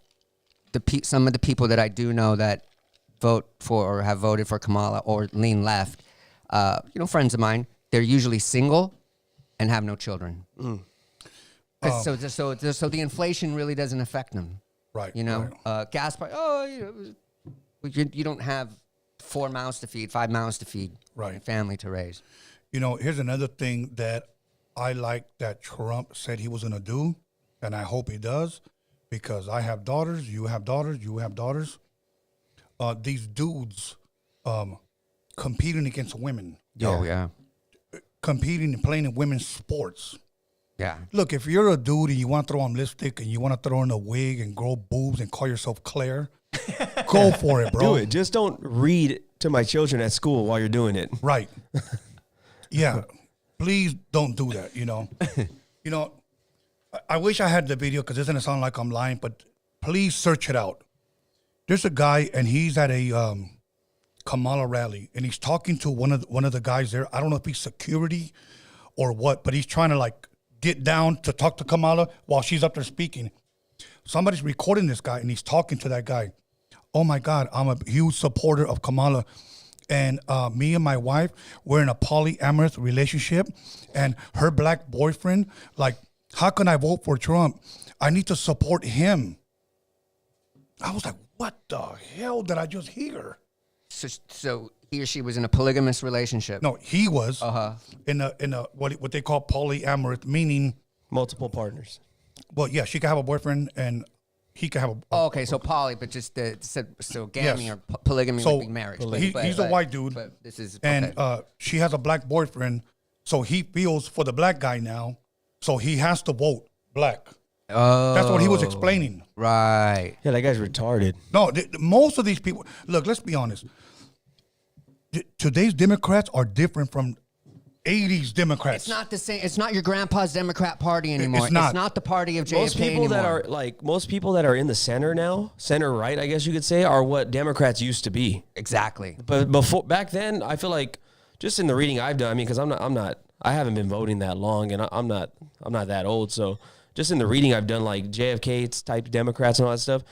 some of the people that I do know that vote for or have voted for Kamala or lean left, friends of mine, they're usually single and have no children. 'Cause so the inflation really doesn't affect them. Right. You know, right. gas price. You don't have 4 mouths to feed, 5 mouths to feed, Right. and family to raise. Here's another thing that I like that Trump said he was going to do, and I hope he does, because I have daughters, you have daughters, you have daughters. These dudes competing against women, Oh, yeah. competing and playing in women's sports. Yeah. Look, if you're a dude and you want to throw on lipstick and you want to throw in a wig and grow boobs and call yourself Claire, go for it, bro. Do it. Just don't read to my children at school while you're doing it. Right. Yeah. Please don't do that, you know. You know, I wish I had the video because it doesn't sound like I'm lying, but please search it out. There's a guy and he's at a Kamala rally and he's talking to one of the guys there. I don't know if he's security or what, but he's trying to like get down to talk to Kamala while she's up there speaking. Somebody's recording this guy and he's talking to that guy. Oh my God, I'm a huge supporter of Kamala. And me and my wife, we're in a polyamorous relationship. And her black boyfriend, like, how can I vote for Trump? I need to support him. I was like, what the hell did I just hear? So he or she was in a polygamous relationship. No, he was in a what they call polyamorous, meaning, Multiple partners. well, yeah, she could have a boyfriend and he could have a. Oh, okay, so poly, but just so gammy Yes. or polygamy So would be marriage. he's a white dude, But this is and okay. she has a black boyfriend, so he feels for the black guy now, so he has to vote black. Oh, That's what he was explaining. right. Yeah, that guy's retarded. No, most of these people. Look, let's be honest. Today's Democrats are different from 80s Democrats. It's not the same. It's not your grandpa's Democrat Party anymore. It's not. It's not the party of JFK Most people anymore. that are most people that are in the center now, center right, I guess you could say, are what Democrats used to be. Exactly. But back then, I feel like just in the reading I've done, I mean, because I haven't been voting that long, and I'm not that old. So just in the reading I've done, like JFK type Democrats and all that stuff,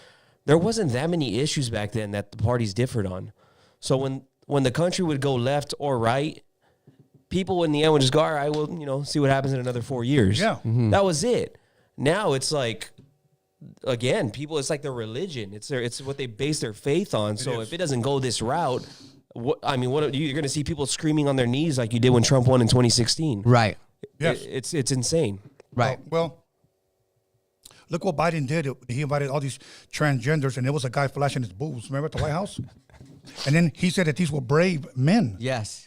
there wasn't that many issues back then that the parties differed on. So when the country would go left or right, people in the end would just go, all right, well, see what happens in another 4 years. Yeah. That was it. Now it's like, again, people, it's like their religion. It's what they base their faith on. So if it doesn't go this route, you're going to see people screaming on their knees like you did when Trump won in 2016. Right. Yes. It's insane. Right. Well, look what Biden did. He invited all these transgenders, and there was a guy flashing his boobs. Remember at the White House? And then he said that these were brave men. Yes.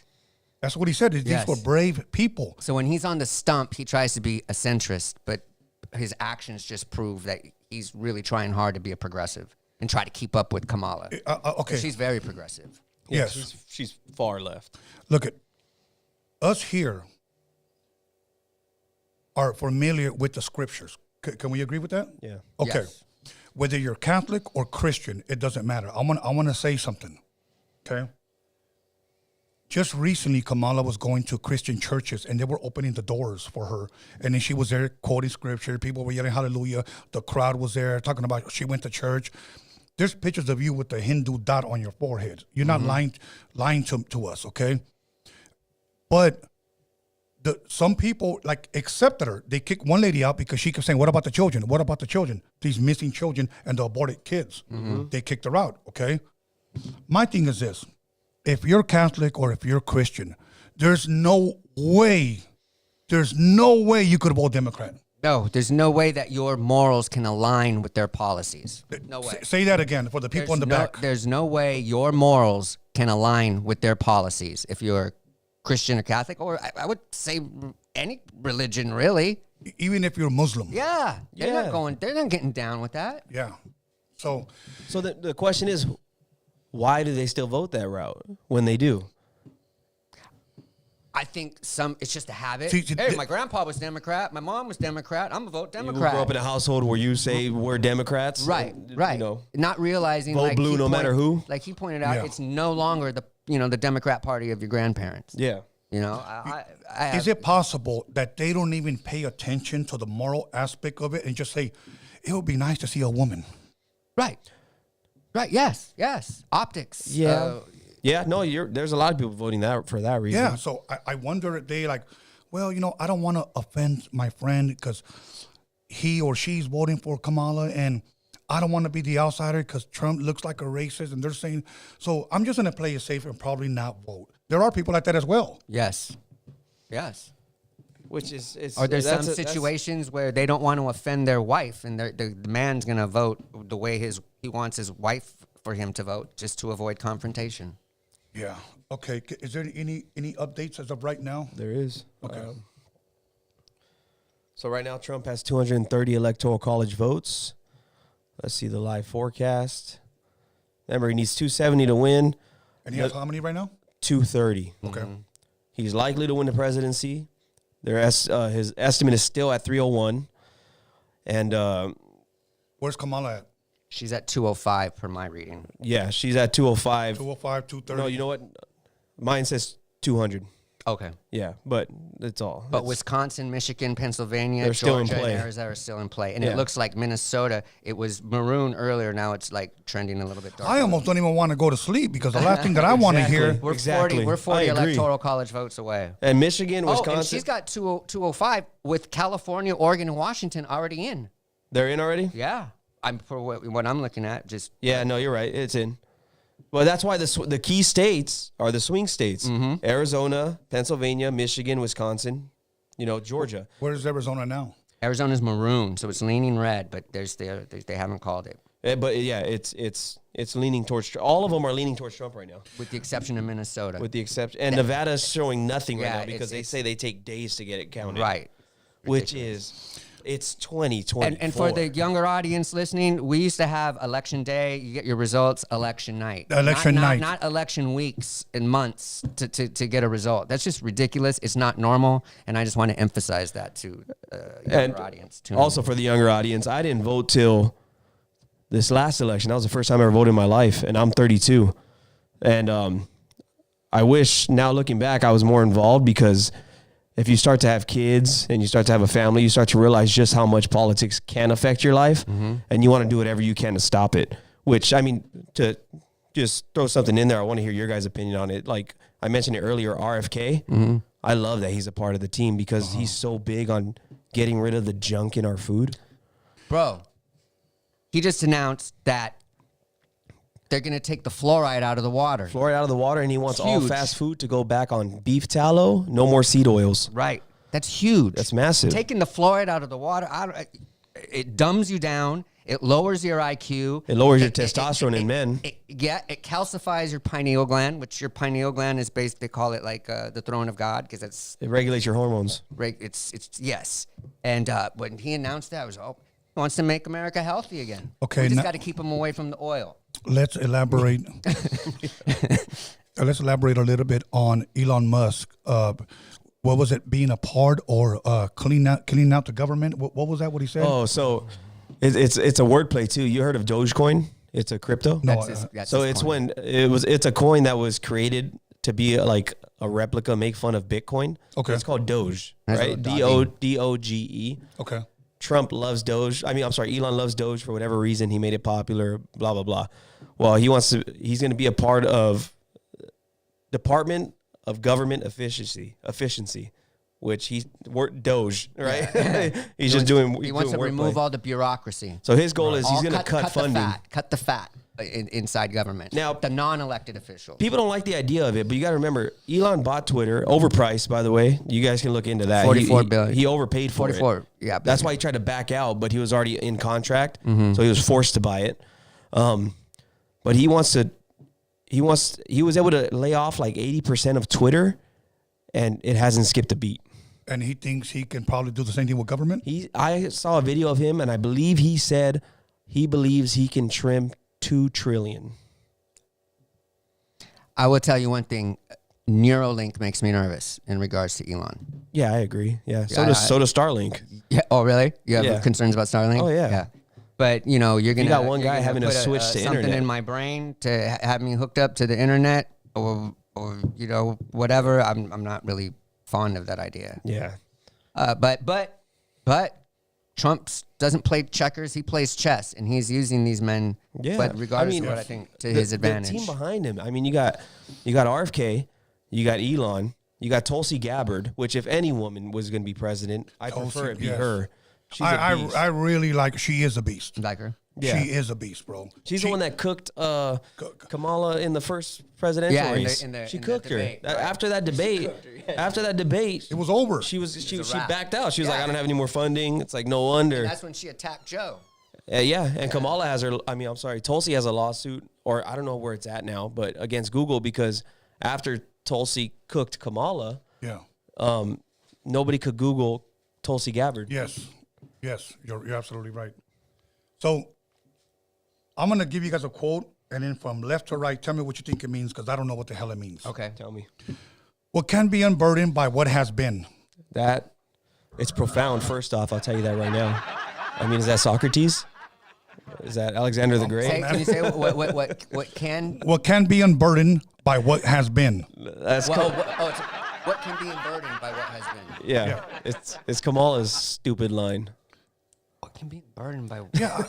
That's what he said. These Yes. were brave people. So when he's on the stump, he tries to be a centrist, but his actions just prove that he's really trying hard to be a progressive and try to keep up with Kamala. Okay. She's very progressive. Yes. She's far left. Look at us here are familiar with the scriptures. Can we agree with that? Yeah. Okay. Yes. Whether you're Catholic or Christian, it doesn't matter. I want to say something. Okay. Just recently, Kamala was going to Christian churches, and they were opening the doors for her. And then she was there quoting scripture. People were yelling hallelujah. The crowd was there talking about she went to church. There's pictures of you with the Hindu dot on your forehead. You're not lying to us, okay? But some people accepted her. They kicked one lady out because she kept saying, "What about the children? What about the children? These missing children and the aborted kids." They kicked her out, okay? My thing is this. If you're Catholic or if you're Christian, there's no way you could vote Democrat. No, there's no way that your morals can align with their policies. No way. Say that again for the people in the back. There's no way your morals can align with their policies if you're Christian or Catholic, or I would say any religion, really. Even if you're Muslim. Yeah. They're Yeah. not getting down with that. Yeah. So the question is, why do they still vote that route when they do? I think it's just a habit. See, Hey, my grandpa was Democrat. My mom was Democrat. I'm going to vote You Democrat. grew up in a household where you say we're Democrats. Right. You know, Not realizing vote blue no matter who. Like he pointed out, Yeah. it's no longer the Democrat Party of your grandparents. yeah. is it possible that they don't even pay attention to the moral aspect of it and just say, it would be nice to see a woman? Right. Yes. Optics. Yeah. No, there's a lot of people voting for that reason. Yeah, so I wonder if they I don't want to offend my friend because he or she's voting for Kamala, and I don't want to be the outsider because Trump looks like a racist, and they're saying, so I'm just going to play it safe and probably not vote. There are people like that as well. Yes. Which is, it's, Or there's some that's situations where they don't want to offend their wife, and the man's going to vote the way he wants his wife for him to vote, just to avoid confrontation. Yeah. Okay. Is there any updates as of right now? There is. Okay. So right now, Trump has 230 electoral college votes. Let's see the live forecast. Remember, he needs 270 to win. And he has how many right now? 230. Okay. He's likely to win the presidency. His estimate is still at 301. And Where's Kamala at? She's at 205 per my reading. yeah, she's at 205. 205, 230. No, you know what? Mine says 200. Okay. Yeah, but that's all. But That's- Wisconsin, Michigan, Pennsylvania, They're still in Georgia, play. and Arizona are still in play. And Yeah. it looks like Minnesota, it was maroon earlier. Now it's like trending a little bit darker. I almost don't even want to go to sleep because the last thing that I want to hear. We're Exactly. 40, we're 40 I agree. electoral college votes away. and Michigan, Wisconsin, Oh, and she's got 205 with California, Oregon, and Washington already in. they're in already? Yeah. I'm for what I'm looking at. Just Yeah, no, you're right. It's in. Well, that's why the key states are the swing states: Arizona, Pennsylvania, Michigan, Wisconsin. Georgia. Where's Arizona now? Arizona's maroon, so it's leaning red, but they haven't called it. But yeah, it's leaning towards. All of them are leaning towards Trump right now, With the exception of Minnesota. with the exception. And Nevada's showing nothing right Yeah, now because they say they take days to get it counted. Right. Which is, it's 2020. And for the younger audience listening, we used to have election day. You get your results election night. Election night. Not election weeks and months to get a result. That's just ridiculous. It's not normal. And I just want to emphasize that to younger audience. Also for the younger audience, I didn't vote till this last election. That was the first time I ever voted in my life, and I'm 32. And I wish now looking back I was more involved, because if you start to have kids and you start to have a family, you start to realize just how much politics can affect your life, and you want to do whatever you can to stop it. Which, I mean, to just throw something in there, I want to hear your guys' opinion on it. Like I mentioned it earlier, RFK, I love that he's a part of the team because he's so big on getting rid of the junk in our food. Bro, he just announced that they're going to take the fluoride out of the water. Fluoride out of the water, and he wants all Huge. fast food to go back on beef tallow, no more seed oils. Right. That's huge. That's massive. Taking the fluoride out of the water, it dumbs you down. It lowers your IQ. It lowers your testosterone in men. It calcifies your pineal gland, which your pineal gland is based. They call it like the throne of God, because It regulates your hormones. it's yes. And when he announced that, I was he wants to make America healthy again. Okay, we just now- got to keep them away from the oil. Let's elaborate. Let's elaborate a little bit on Elon Musk. What was it? Being a part or cleaning out the government? What was that? What he said? Oh, so it's a wordplay too. You heard of Dogecoin? It's a crypto. No, That's So his it's point. it's a coin that was created to be like a replica, make fun of Bitcoin. Okay. It's called Doge, That's right? a little Doge. Okay. Trump loves Doge. Elon loves Doge for whatever reason. He made it popular, blah, blah, blah. Well, he's going to be a part of Department of Government Efficiency, which Doge, right? He wants to remove all the bureaucracy. So his goal is he's going to cut funding. Cut the fat inside government. Now, the non-elected officials. People don't like the idea of it, but you got to remember, Elon bought Twitter, overpriced, by the way. You guys can look into that. $44 billion. He overpaid for 44, it. yeah. That's why he tried to back out, but he was already in contract, so he was forced to buy it. But he was able to lay off like 80% of Twitter, and it hasn't skipped a beat. And he thinks he can probably do the same thing with government? I saw a video of him, and I believe he said he believes he can trim $2 trillion. I will tell you one thing. Neuralink makes me nervous in regards to Elon. Yeah, I agree. Yeah, Yeah, so does Starlink. Yeah. Oh, really? You have Yeah. concerns about Starlink? Oh, yeah. But you're gonna. got one you're guy gonna having to put switch to something internet. in my brain to have me hooked up to the internet, or whatever. I'm not really fond of that idea. Yeah. But Trump doesn't play checkers; he plays chess, and he's using these men. Yeah. But regardless of what I think, to his advantage. The team behind him. I mean, you got RFK, you got Elon, you got Tulsi Gabbard, which if any woman was going to be president, I prefer it be yes. her. She's a beast. I really like. She is a beast. Like her. Yeah. She is a beast, bro. She's the one that cooked Kamala in the first presidential Yeah, race. she cooked her. debate, right? After that debate, It was over. she a wrap. backed out. She was like, Yeah. I don't have any more funding. It's like, no wonder. And that's when she attacked Joe. And Kamala has Tulsi has a lawsuit, or I don't know where it's at now, but against Google, because after Tulsi cooked Kamala, nobody could Google Tulsi Gabbard. Yes, you're absolutely right. So I'm gonna give you guys a quote, and then from left to right, tell me what you think it means, because I don't know what the hell it means. Okay. Tell me. What can be unburdened by what has been? It's profound. First off, I'll tell you that right now. I mean, is that Socrates? Is that Alexander the Great? Can you say what can? What can be unburdened by what has been? What can be unburdened by what has been? Yeah. It's Kamala's stupid line. What can be unburdened by? Yeah,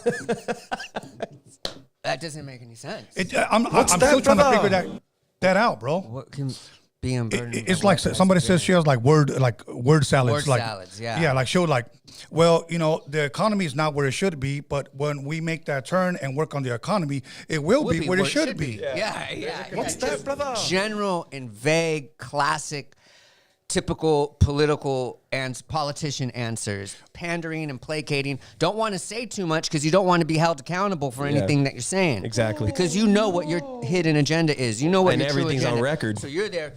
That doesn't make any sense. I'm still trying to figure that out, bro. What can be unburdened? It's by like what has somebody says she been? has like word salads. Word like, salads, yeah. Yeah, like she'll like, well, the economy is not where it should be, but when we make that turn and work on the economy, it will be where it should be. Yeah. What's that, brother? General and vague, classic, typical political and politician answers, pandering and placating. Don't want to say too much because you don't want to be held accountable for anything that you're saying. Exactly. Because you know what your hidden agenda is. You know what And your true everything's on agenda- record. So you're there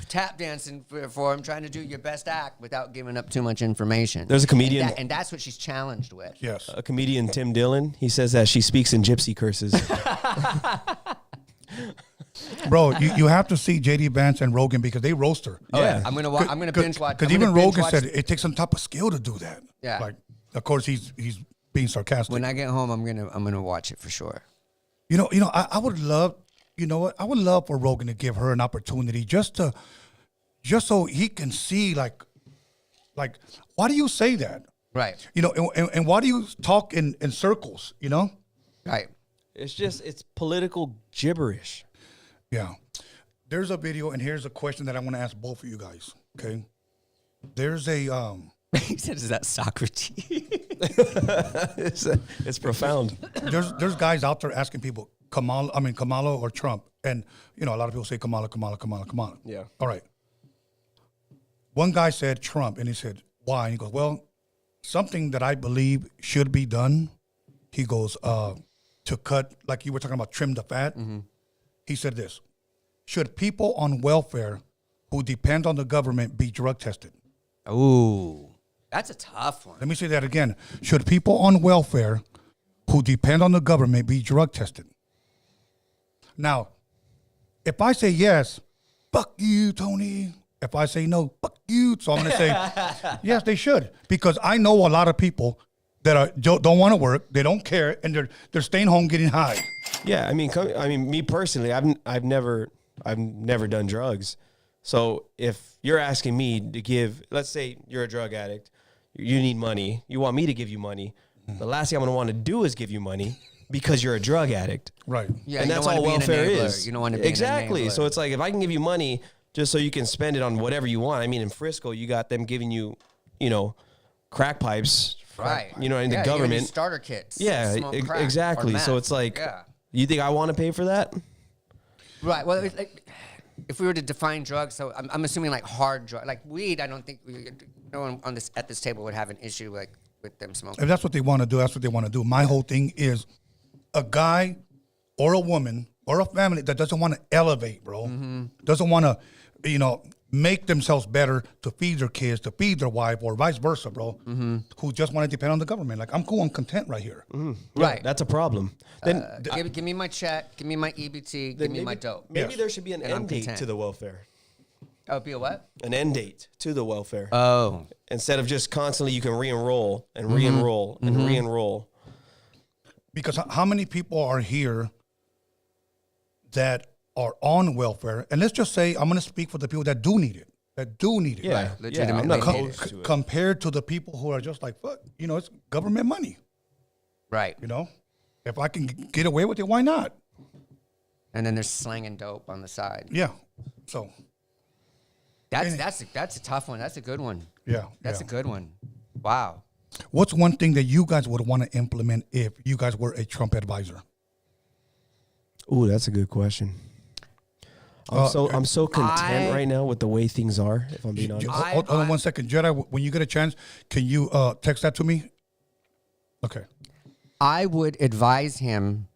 tap dancing for him, trying to do your best act without giving up too much information. There's a comedian- and that's what she's challenged with. Yes. A comedian, Tim Dillon, he says that she speaks in gypsy curses. Bro, you have to see JD Vance and Rogan because they roast her. Yeah. I'm gonna binge watch. Because I'm gonna even binge Rogan watch- said it takes some type of skill to do that. Yeah. Like, of course he's being sarcastic. when I get home, I'm gonna watch it for sure. I would love, I would love for Rogan to give her an opportunity just so he can see like, why do you say that? Right. And why do you talk in circles? Right. It's political gibberish. Yeah. There's a video, and here's a question that I want to ask both of you guys. Okay. There's a He said, "Is that Socrates?" It's profound. there's guys out there asking people Kamala or Trump, and a lot of people say Kamala. Yeah. All right. One guy said Trump, and he said why? And he goes, well, something that I believe should be done. He goes to cut, like you were talking about, trim the fat. Mm-hmm. He said this: should people on welfare who depend on the government be drug tested? Ooh, that's a tough one. Let me say that again. Should people on welfare who depend on the government be drug tested? Now, if I say yes, fuck you, Tony. If I say no, fuck you. So I'm going to say, yes, they should. Because I know a lot of people that don't want to work, they don't care, and they're staying home getting high. Yeah, I mean, me personally, I've never done drugs. So if you're asking me to give, let's say you're a drug addict, you need money, you want me to give you money, the last thing I'm going to want to do is give you money because you're a drug addict. Right. Yeah, And you that's don't all wanna be an welfare enabler. is. You don't want to be exactly. An enabler. So it's like if I can give you money just so you can spend it on whatever you want. I mean, in Frisco, you got them giving you, crack pipes. right. In the you're gonna government. use starter kits. Yeah, smoke crack or exactly. So meth. it's like, yeah. you think I want to pay for that? Right. Well, it's like, if we were to define drugs, so I'm assuming like hard drugs, like weed. I don't think no one at this table would have an issue with them smoking. If that's what they want to do, that's what they want to do. My whole thing is a guy or a woman or a family that doesn't want to elevate, bro, doesn't want to, make themselves better to feed their kids, to feed their wife, or vice versa, bro, who just want to depend on the government. Like, I'm cool, I'm content right here. Right. That's a problem. Then Give me my check. Give me my EBT. Give me my dope. Maybe Yes. there should be an And I'm end date content. to the welfare. Oh, be a what? An end date to the welfare. Oh. Instead of just constantly you can re-enroll and re-enroll and re-enroll. Because how many people are here that are on welfare? And let's just say, I'm going to speak for the people that do need it. Yeah, right? yeah, I'm not Legitimately opposed to it. Compared to the people who are just like, fuck, it's government money, Right. If I can get away with it, why not? And then there's slanging dope on the side. Yeah. So, That's a tough one. That's a good one. yeah. That's yeah. a good one. Wow. What's one thing that you guys would want to implement if you guys were a Trump advisor? Ooh, that's a good question. I'm so content right now with the way things are, if I'm being honest. Hold on 1 second. Jedi, when you get a chance, can you text that to me? Okay. I would advise him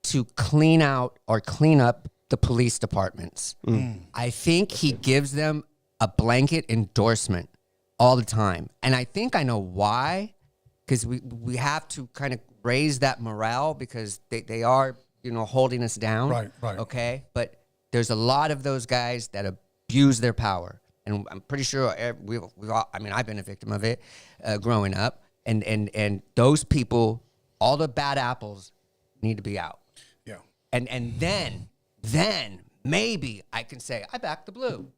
to clean out or clean up the police departments. I think he gives them a blanket endorsement all the time. And I think I know why, because we have to kind of raise that morale because they are, holding us down. Right. Okay. But there's a lot of those guys that abuse their power. And I'm pretty sure we've all, I've been a victim of it growing up. And those people, all the bad apples need to be out. Yeah. And then maybe I can say, I back the blue.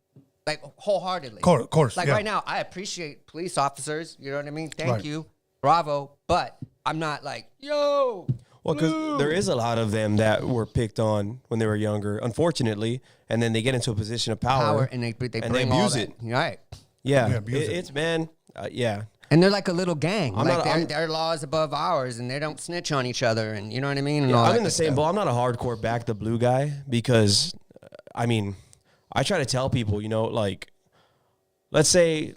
Like wholeheartedly. Of course. Like yeah. right now, I appreciate police officers. You know what I mean? Thank Right. you. Bravo. But I'm not like, yo. Well, because there is a lot of them that were picked on when they were younger, unfortunately, and then they get into a position of power And they and bring they all abuse that. it. Right. Yeah, Yeah, abuse it. it's man, yeah. And they're like a little gang. I'm like not- their law is above ours, and they don't snitch on each other, and you know what I mean. And all I'm that in the good same stuff. boat. I'm not a hardcore back the blue guy because, I try to tell people, like, let's say,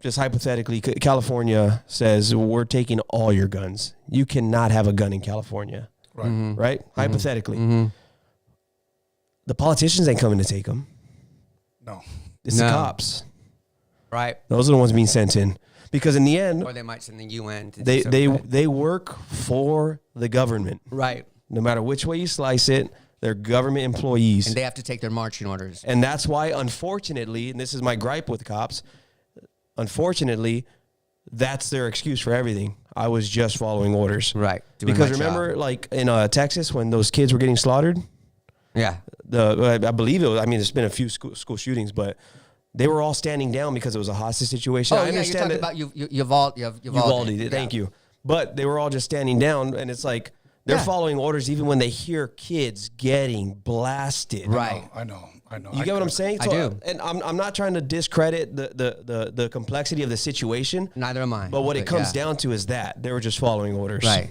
just hypothetically, California says we're taking all your guns. You cannot have a gun in California, Right. right? Hypothetically, the politicians ain't coming to take them. No. It's the No. cops. Right. Those are the ones being sent in because in the end, Or they might send the UN to they do something. they work for the government. Right. No matter which way you slice it, they're government employees. And they have to take their marching orders. And that's why, unfortunately, and this is my gripe with cops, unfortunately, that's their excuse for everything. I was just following orders. Right. Doing Because my remember, job. like in Texas, when those kids were getting slaughtered, Yeah. I believe it was, there's been a few school shootings, but they were all standing down because it was a hostage situation. Oh, I yeah, you're understand talking that. about Uvalde. Uvalde, thank you. But they were all just standing down, and it's like they're Yeah. following orders even when they hear kids getting blasted. Right. I know. You get what I'm saying? I do. And I'm not trying to discredit the complexity of the situation. Neither am I. But what it comes yeah. down to is that they were just following orders. Right.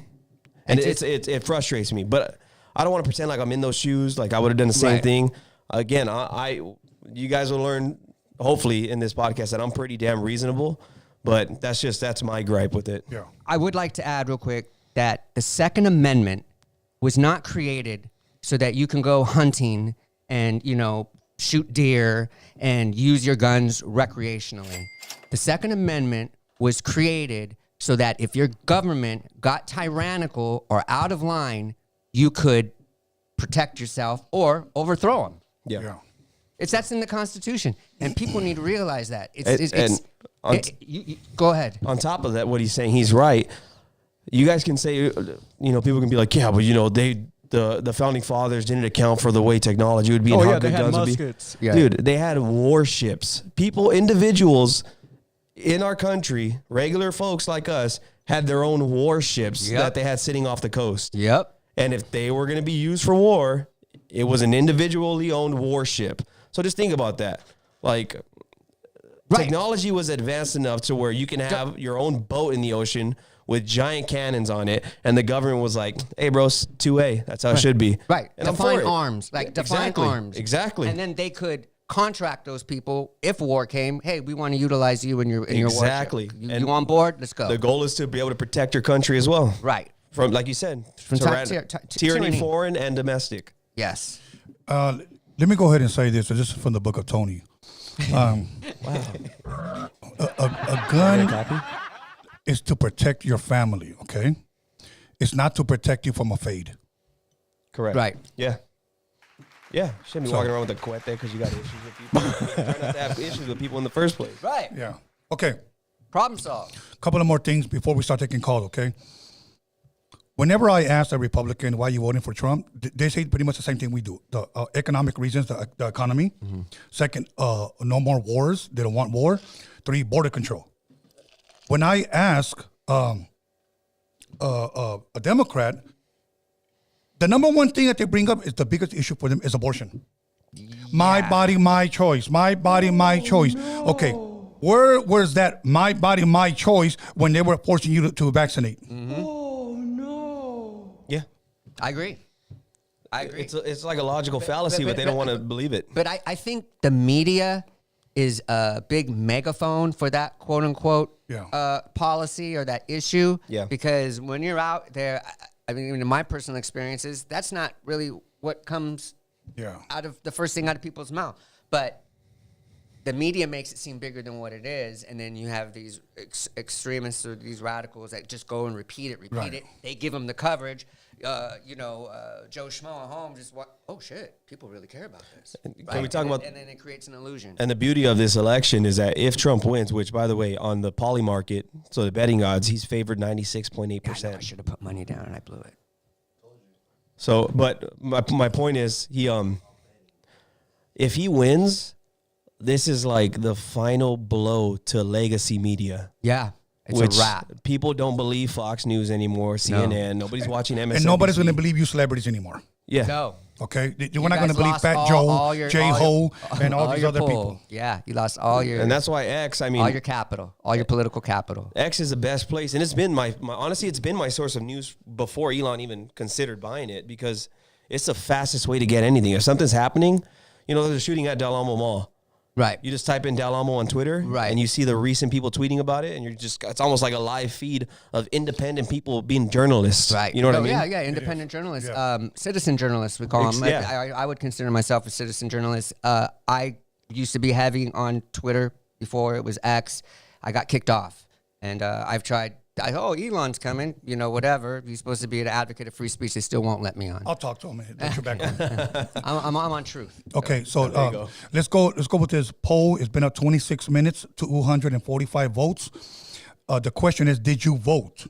And And it frustrates me. But I don't want to pretend like I'm in those shoes. Like I would have done the same Right. thing. Again, you guys will learn, hopefully, in this podcast that I'm pretty damn reasonable. But that's my gripe with it. Yeah. I would like to add real quick that the Second Amendment was not created so that you can go hunting and, shoot deer and use your guns recreationally. The Second Amendment was created so that if your government got tyrannical or out of line, you could protect yourself or overthrow them. Yeah. That's in the Constitution, and people need to realize that. Go ahead. On top of that, what he's saying, he's right. You guys can say, people can be like, yeah, but the founding fathers didn't account for the way technology would be and how good guns would be. Yeah. Dude, they had warships. Individuals in our country, regular folks like us, had their own warships Yep. that they had sitting off the coast. Yep. And if they were going to be used for war, it was an individually owned warship. So just think about that. Like, Right. technology was advanced enough to where you can have your own boat in the ocean with giant cannons on it, and the government was like, hey, bro, 2A. That's how it should be. Right. And I'm define for it. arms. Like, define Exactly. arms. Exactly. And then they could contract those people if war came. Hey, we want to utilize you in your Exactly. warship. You, And you on board? Let's go. The goal is to be able to protect your country as well. Right. From, like you said, From tyranny, tyranny. foreign and domestic. Yes. Let me go ahead and say this. This is from the book of Tony. Wow. A gun is to protect your family, okay? It's not to protect you from a fade. Correct. Right. Yeah. Yeah. Shouldn't be walking around with a coete because you got issues with people. Try not to have issues with people in the first place. Right. Yeah. Okay. Problem solved. Couple of more things before we start taking calls, okay? Whenever I ask a Republican why you voting for Trump, they say pretty much the same thing we do. The economic reasons, the economy. Mm-hmm. Second, no more wars. They don't want war. 3, border control. When I ask a Democrat, the number one thing that they bring up is the biggest issue for them is abortion. Yeah. My body, my choice. My body, my choice. Okay, Where was that my body, my choice when they were forcing you to vaccinate? Oh no. Yeah. I agree. It's like a logical fallacy, but they don't want to believe it. But I think the media is a big megaphone for that quote unquote policy or that issue. Yeah. Because when you're out there, I mean, in my personal experiences, that's not really what comes out of the first thing out of people's mouth. But the media makes it seem bigger than what it is, and then you have these extremists or these radicals that just go and repeat it. They give them the coverage. Joe Schmo at home just oh shit, people really care about this. Can we talk about? And then it creates an illusion. And the beauty of this election is that if Trump wins, which by the way, on the poly market, so the betting odds, he's favored 96.8%. I should have put money down and I blew it. So, but my point is, if he wins, this is like the final blow to legacy media. Yeah. It's a wrap. People don't believe Fox News anymore, CNN. No. Nobody's watching MSNBC. And nobody's going to believe you celebrities anymore. Yeah. No. Okay? You're not going to believe Fat Joe, J-Ho, and all these other people. Yeah. You lost all your... And that's why X, I mean... all your capital. All your political capital. X is the best place. And it's been my honestly, it's been my source of news before Elon even considered buying it, because it's the fastest way to get anything. If something's happening, there's a shooting at Del Amo Mall. Right. You just type in Del Amo on Twitter, right, and you see the recent people tweeting about it, and it's almost like a live feed of independent people being journalists. Right. You know what I mean? Yeah, independent journalists. Yeah. Citizen journalists, we call them. Yeah. I would consider myself a citizen journalist. I used to be heavy on Twitter before it was X. I got kicked off, and I've tried. Elon's coming, whatever. He's supposed to be an advocate of free speech. They still won't let me on. I'll talk to him. That's your background. I'm on truth. Okay, so let's go with this poll. It's been up 26 minutes, 245 votes. The question is, did you vote?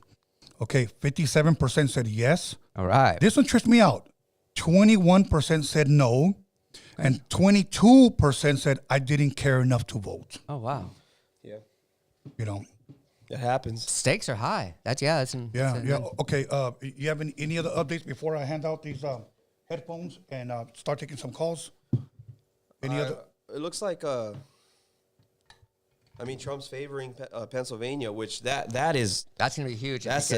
Okay, 57% said yes. All right. This one tripped me out. 21% said no, and 22% said I didn't care enough to vote. Oh, wow. Yeah. It happens. Stakes are high. Yeah. Okay. You have any other updates before I hand out these headphones and start taking some calls? Any other? It looks like Trump's favoring Pennsylvania, which that's gonna be huge. That's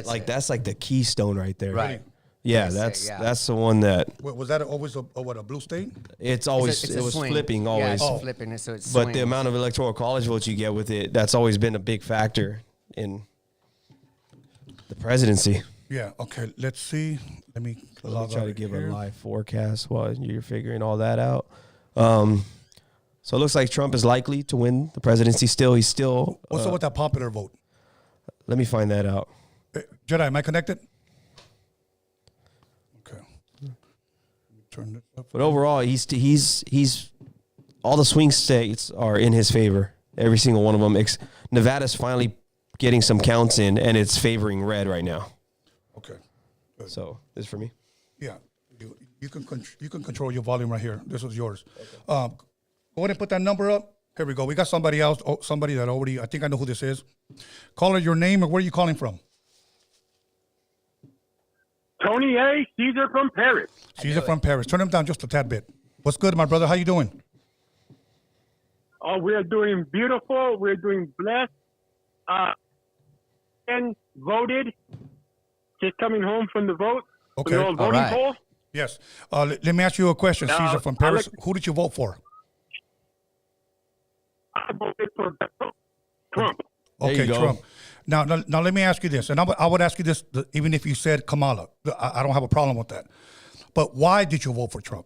like the keystone right there. Right. Yeah, that's the one that. Was that always a blue state? It's always it was swing. flipping always. Yeah, it's flipping. So it's but the amount of electoral college votes you get with it, that's always been a big factor in the presidency. Yeah. Okay. Let's see. Let me try to give a live forecast while you're figuring all that out. So it looks like Trump is likely to win the presidency. He's still. What's up with that popular vote? Let me find that out. Jedi, am I connected? Okay. Let me turn this up. But overall, he's all the swing states are in his favor. Every single one of them. Nevada's finally getting some counts in, and it's favoring red right now. Okay. Good. So this is for me. Yeah. You can control your volume right here. This was yours. Okay. Go ahead and put that number up. Here we go. We got somebody else. Somebody that already. I think I know who this is. Caller, your name and where are you calling from? Tony A. Caesar from Paris. Caesar from Paris. Turn him down just a tad bit. What's good, my brother? How you doing? Oh, we're doing beautiful. We're doing blessed. And voted. Just coming home from the vote. Okay. The old voting poll. Yes. Let me ask you a question, Caesar from Paris. Who did you vote for? I voted for Trump. Okay, Trump. Now, let me ask you this, and I would ask you this even if you said Kamala. I don't have a problem with that. But why did you vote for Trump?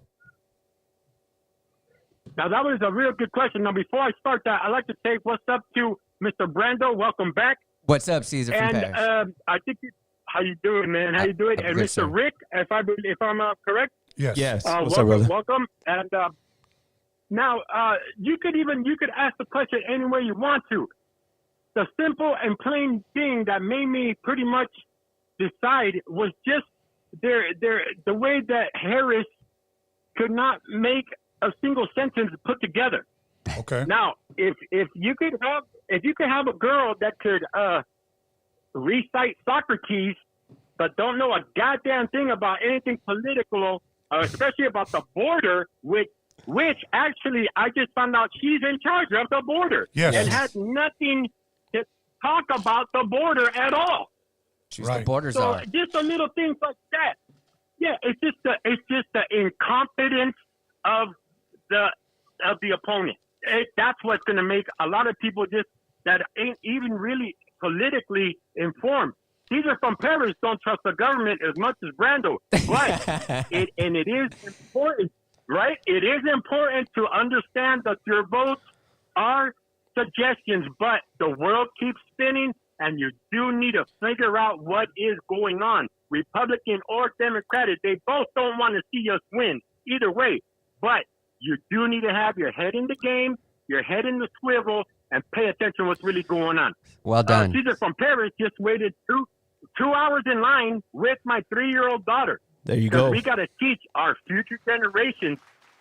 Now, that was a real good question. Now, before I start that, I'd like to say what's up to Mr. Brando. Welcome back. What's up, Caesar from Paris? And I think how you doing, man? How you doing? And Mr. Sir. Rick, if I'm correct. Yes. Yes. What's up, brother? Welcome. And now you could ask the question any way you want to. The simple and plain thing that made me pretty much decide was just the way that Harris could not make a single sentence put together. Okay. Now, if you could have a girl that could recite Socrates, but don't know a goddamn thing about anything political, especially about the border, which which actually I just found out she's in charge of the border. Yes. And has nothing to talk about the border at all. She's Right. the border So czar. just the little things like that. Yeah, it's just the incompetence of the opponent. That's what's going to make a lot of people just that ain't even really politically informed. Caesar from Paris don't trust the government as much as Brando, but it is important, right? It is important to understand that your votes are suggestions, but the world keeps spinning, and you do need to figure out what is going on. Republican or Democratic, they both don't want to see us win either way, but you do need to have your head in the game, your head in the swivel, and pay attention to what's really going on. Well done. Caesar from Paris just waited two hours in line with my 3-year-old daughter. There you go. We got to teach our future generations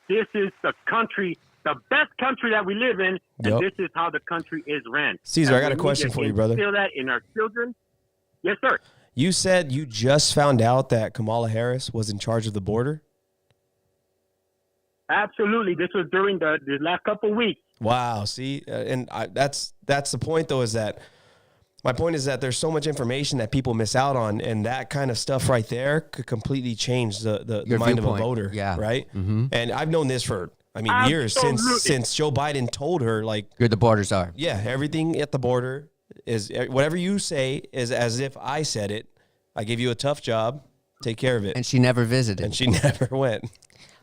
this is the country, the best country that we live in, and Yep. this is how the country is ran. Caesar, And I got a we need question to for you, brother. instill that in our children. Yes, sir. You said you just found out that Kamala Harris was in charge of the border? Absolutely. This was during the last couple of weeks. Wow. See, that's the point, though, is that my point is that there's so much information that people miss out on, and that kind of stuff right there could completely change the Your mind of a viewpoint. voter. Yeah. Right. Mm-hmm. And I've known this for, years Absolutely. since Joe Biden told her, like, You're the border czar. yeah, everything at the border is whatever you say is as if I said it. I give you a tough job. Take care of it. And she never visited. And she never went.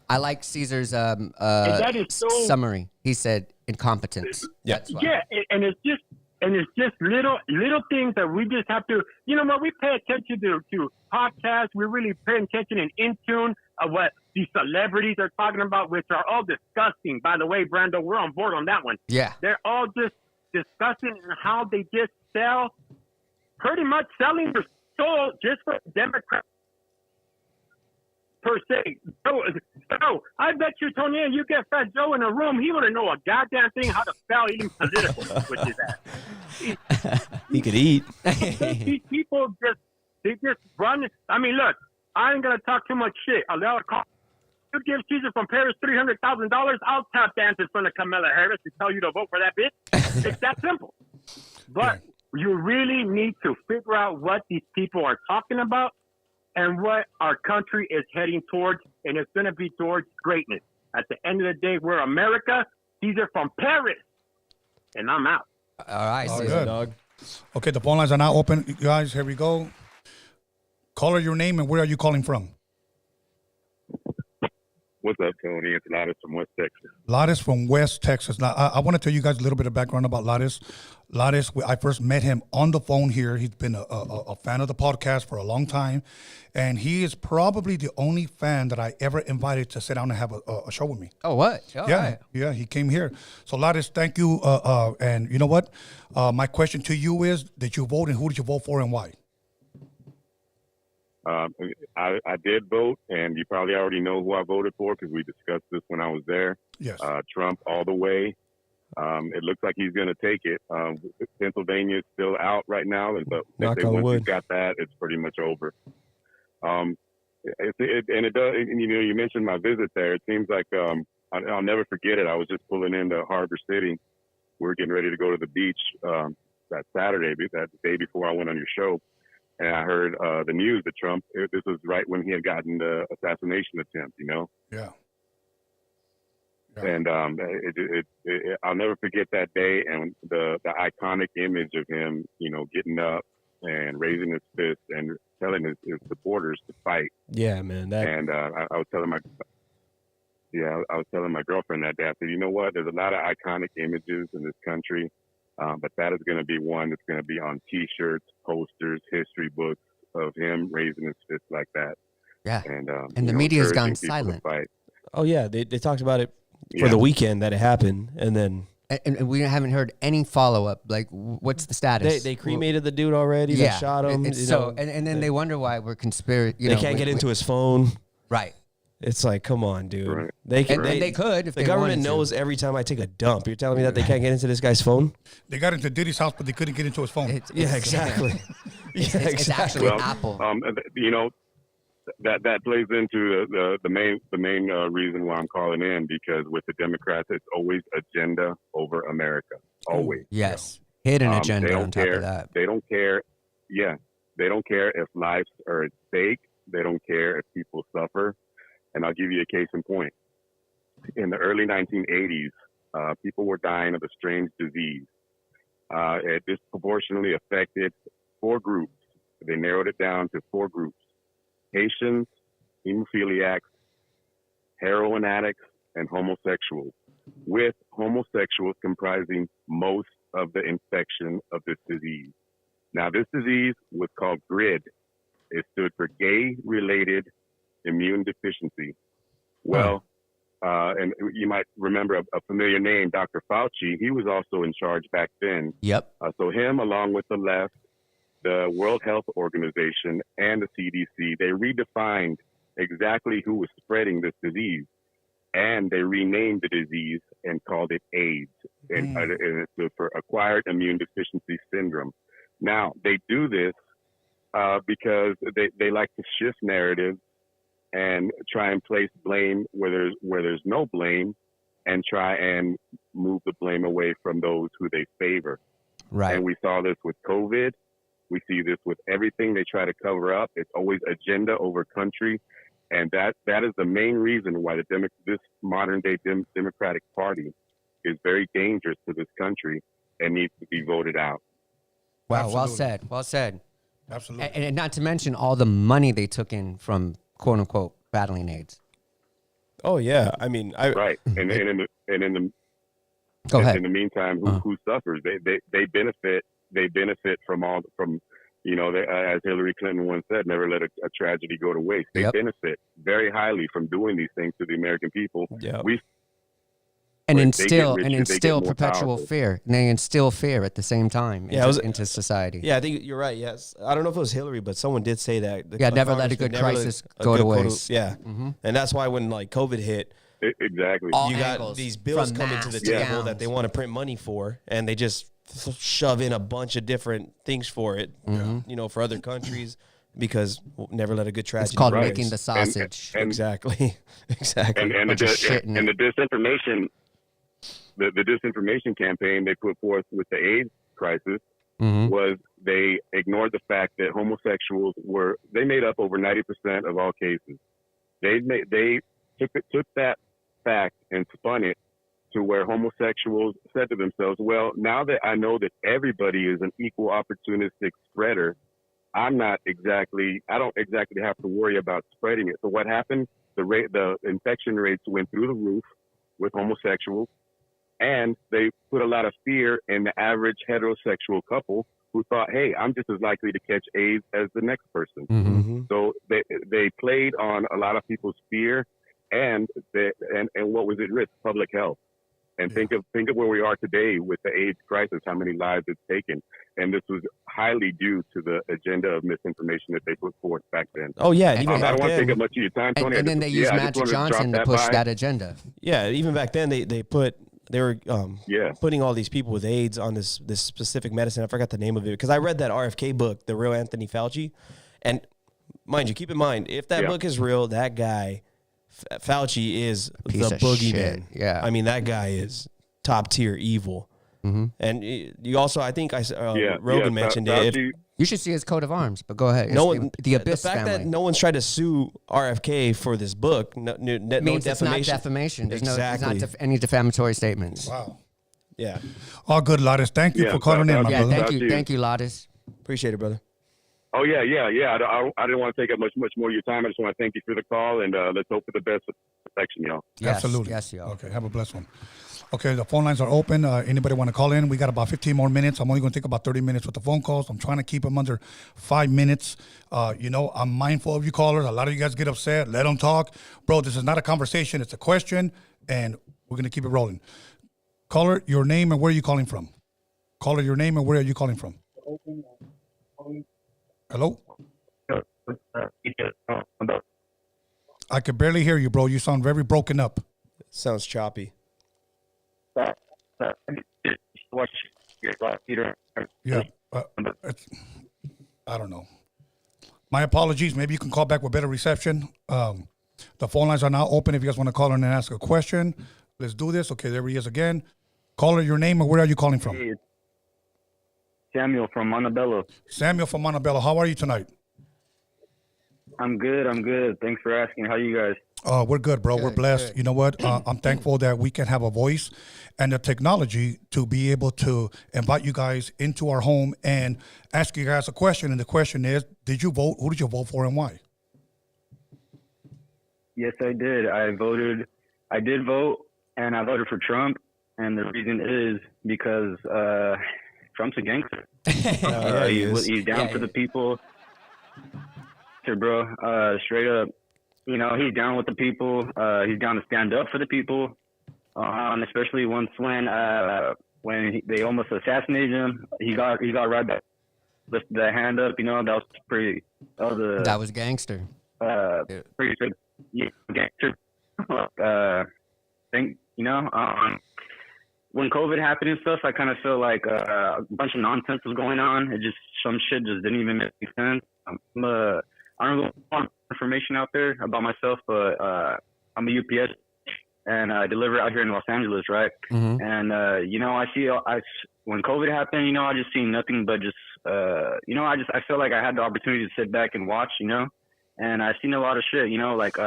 I like Caesar's that is so- summary. He said incompetence. Yeah. That's why. Yeah, and it's just little things that we just have to. You know, when we pay attention to podcasts, we're really paying attention and in tune of what these celebrities are talking about, which are all disgusting. By the way, Brando, we're on board on that one. Yeah. They're all just disgusting in how they just sell, pretty much selling their soul just for Democrats per se. So I bet you, Tony, you get Fat Joe in a room, he wouldn't know a goddamn thing how to spell even political, which is that. He could eat. These people they just run. I mean, look, I ain't gonna talk too much shit. You give Caesar from Paris $300,000, I'll tap dance in front of Kamala Harris to tell you to vote for that bitch. It's that simple. But you really need to figure out what these people are talking about and what our country is heading towards, and it's going to be towards greatness. At the end of the day, we're America. Caesar from Paris, and I'm out. All right. All Caesar. good. Dog. Okay, the phone lines are now open. You guys, here we go. Caller, your name and where are you calling from? What's up, Tony? It's Lattice from West Texas. Lattice from West Texas. Now, I want to tell you guys a little bit of background about Lattice. Lattice, I first met him on the phone here. He's been a fan of the podcast for a long time, and he is probably the only fan that I ever invited to sit down and have a show with me. Oh, what? All right. Yeah, he came here. So, Lattice, thank you. And you know what? My question to you is, did you vote, and who did you vote for, and why? I did vote, and you probably already know who I voted for because we discussed this when I was there. Yes. Trump all the way. It looks like he's going to take it. Pennsylvania is still out right now, but Knock on once wood. he's got that, it's pretty much over. It does. You know, you mentioned my visit there. It seems like I'll never forget it. I was just pulling into Harbor City. We were getting ready to go to the beach that Saturday, that day before I went on your show. And I heard the news that Trump, this was right when he had gotten the assassination attempt, you know? Yeah. And I'll never forget that day and the iconic image of him, you know, getting up and raising his fist and telling his supporters to fight. Yeah, man. And I was telling I was telling my girlfriend that day, I said, you know what, there's a lot of iconic images in this country. But that is going to be one that's going to be on T-shirts, posters, history books of him raising his fist like that. Yeah. And the media's gone encouraging people to silent. fight. Oh, yeah. They talked about it for Yeah. the weekend that it happened, and then And we haven't heard any follow-up. Like, what's the status? they cremated the dude already. Yeah. They shot him. It's you so, know, and then they wonder why we're conspiracy. they can't get into his phone. Right. It's like, come on, dude. Right. They can. And they could if The they government wanted to. knows every time I take a dump. You're telling me that they can't get into this guy's phone? They got into Diddy's house, but they couldn't get into his phone. Yeah, exactly. It's actually Well, Apple. you know, that plays into the main reason why I'm calling in, because with the Democrats, it's always agenda over America, always. Yes, hidden They agenda don't on top care. of that. They don't care. Yeah, they don't care if lives are at stake. They don't care if people suffer. And I'll give you a case in point. In the early 1980s, people were dying of a strange disease. It disproportionately affected 4 groups. They narrowed it down to 4 groups: Haitians, hemophiliacs, heroin addicts, and homosexuals, with homosexuals comprising most of the infection of this disease. Now, this disease was called GRID. It stood for Gay-Related Immune Deficiency. Well, and you might remember a familiar name, Dr. Fauci. He was also in charge back then. Yep. So him, along with the left, the World Health Organization, and the CDC, they redefined exactly who was spreading this disease. And they renamed the disease and called it AIDS, and it stood for Acquired Immune Deficiency Syndrome. Now, they do this because they like to shift narratives and try and place blame where there's no blame, and try and move the blame away from those who they favor. Right. And we saw this with COVID. We see this with everything they try to cover up. It's always agenda over country. And that is the main reason why this modern-day Democratic Party is very dangerous to this country and needs to be voted out. Wow. Absolutely. Well said. Well said. Absolutely. And not to mention all the money they took in from "quote unquote" battling AIDS. Oh yeah, I mean, Right. And in the Go ahead. In the meantime, who suffers? They benefit. They benefit from as Hillary Clinton once said, never let a tragedy go to waste. They Yep. benefit very highly from doing these things to the American people. Yeah. And When they get instill richer, and they get instill more perpetual powerful. fear. And they instill fear at the same time into society. Yeah, I think you're right. Yes, I don't know if it was Hillary, but someone did say that. Yeah, never let a good crisis go to waste. Yeah, and that's why when like COVID hit, Exactly. All you got angles, these bills from coming to the masks table gowns. that they want to print money for, and they just shove in a bunch of different things for it, for other countries, because we'll never let a good tragedy. It's called go to making the waste. sausage. Exactly, exactly. And bunch of shit in the it. disinformation, the disinformation campaign they put forth with the AIDS crisis was they ignored the fact that homosexuals they made up over 90% of all cases. They took that fact and spun it to where homosexuals said to themselves, well, now that I know that everybody is an equal opportunistic spreader, I don't exactly have to worry about spreading it. So what happened? The infection rates went through the roof with homosexuals, and they put a lot of fear in the average heterosexual couple who thought, hey, I'm just as likely to catch AIDS as the next person. So they played on a lot of people's fear, and what was at risk? Public health. And think of where we are today with the AIDS crisis, how many lives it's taken. And this was highly due to the agenda of misinformation that they put forth back then. Oh yeah, and even I back don't want to take then, up much of your time, Tony. And then they used Magic Johnson to push that agenda. yeah, even back then they were putting all these people with AIDS on this specific medicine. I forgot the name of it because I read that RFK book, The Real Anthony Fauci, and mind you, keep in mind if that book is real, that guy Fauci is Piece the of boogeyman. shit. Yeah, I mean that guy is top tier evil. And you also, I think Rogan mentioned it. you should see his coat of arms. But go ahead. The Abyss the fact family. that no one's tried to sue RFK for this book, no means defamation. it's not defamation. There's Exactly. not any defamatory statements. Wow. Yeah, All good, Lattice. Thank you for calling in, my Yeah, brother. thank you, Lattice. appreciate it, brother. Oh, yeah. I didn't want to take up much more of your time. I just want to thank you for the call, and let's hope for the best protection, y'all. Yes, Absolutely. yes, yo. Okay, have a blessed one. Okay, the phone lines are open. Anybody want to call in? We got about 15 more minutes. I'm only going to take about 30 minutes with the phone calls. I'm trying to keep them under 5 minutes. I'm mindful of you callers. A lot of you guys get upset. Let them talk. Bro, this is not a conversation. It's a question, and we're going to keep it rolling. Caller, your name and where are you calling from? Caller, your name and where are you calling from? Hello? I could barely hear you, bro. You sound very broken up. Sounds choppy. Yeah. I don't know. My apologies. Maybe you can call back with better reception. The phone lines are now open if you guys want to call in and ask a question. Let's do this. Okay, there he is again. Caller, your name and where are you calling from? Hey, it's Samuel from Montebello. Samuel from Montebello. How are you tonight? I'm good. Thanks for asking. How you guys? We're good, bro. We're Good, blessed. good. You know what? I'm thankful that we can have a voice and the technology to be able to invite you guys into our home and ask you guys a question. And the question is, did you vote? Who did you vote for and why? Yes, I did. I did vote, and I voted for Trump. And the reason is because Trump's a gangster. Yeah, he is. He's down for the people. Sure, bro. Straight up. You know, he's down with the people. He's down to stand up for the people. Especially once when they almost assassinated him, he got right back, lifted the hand up. You know, that was pretty. That was gangster. Pretty good. Yeah, gangster. When COVID happened and stuff, I kind of felt like a bunch of nonsense was going on. Some shit just didn't even make sense. I don't know a lot of information out there about myself, but I'm a UPS and I deliver out here in Los Angeles, right? Mm-hmm. And you know, when COVID happened, you know, I just seen nothing but just you know, I felt like I had the opportunity to sit back and watch, you know, and I seen a lot of shit, you know, like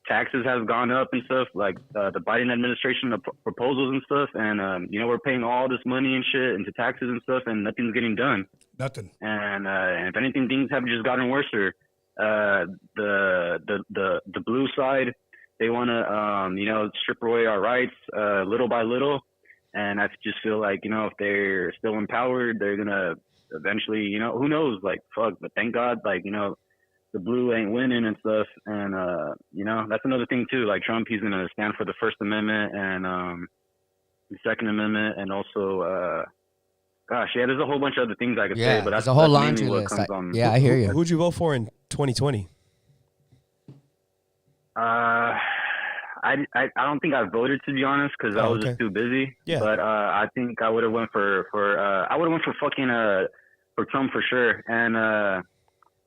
taxes have gone up and stuff, like the Biden administration, the proposals and stuff, and you know, we're paying all this money and shit into taxes and stuff, and nothing's getting done. Nothing. And if anything, things have just gotten worse. The blue side, they want to you know, strip away our rights little by little, and I just feel like, you know, if they're still empowered, they're gonna eventually, you know, who knows, like fuck. But thank God, like, you know, the blue ain't winning and stuff, and you know, that's another thing too. Like Trump, he's gonna stand for the First Amendment and the Second Amendment, and also gosh, yeah, there's a whole bunch of other things I could say, but there's that's a whole that's laundry mainly list. what comes on. I hear you. Who'd you vote for in 2020? I don't think I voted, to be honest, because I was just too busy. Yeah. But I think I would have went for fucking for Trump for sure. And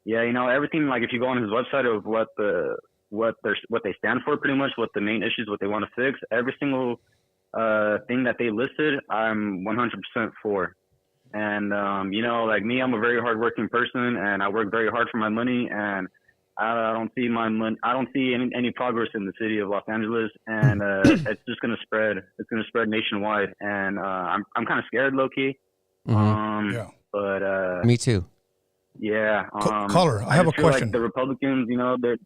yeah, you know, everything, like if you go on his website of what they stand for, pretty much what the main issues, what they want to fix, every single thing that they listed, I'm 100% for. And you know, like me, I'm a very hardworking person, and I work very hard for my money, and I don't see I don't see any progress in the city of Los Angeles, and it's just gonna spread. It's gonna spread nationwide, and I'm kind of scared, low key. Mm-hmm. Yeah. But Me too. yeah. Caller, I have a just feel question. like the Republicans, you know, they're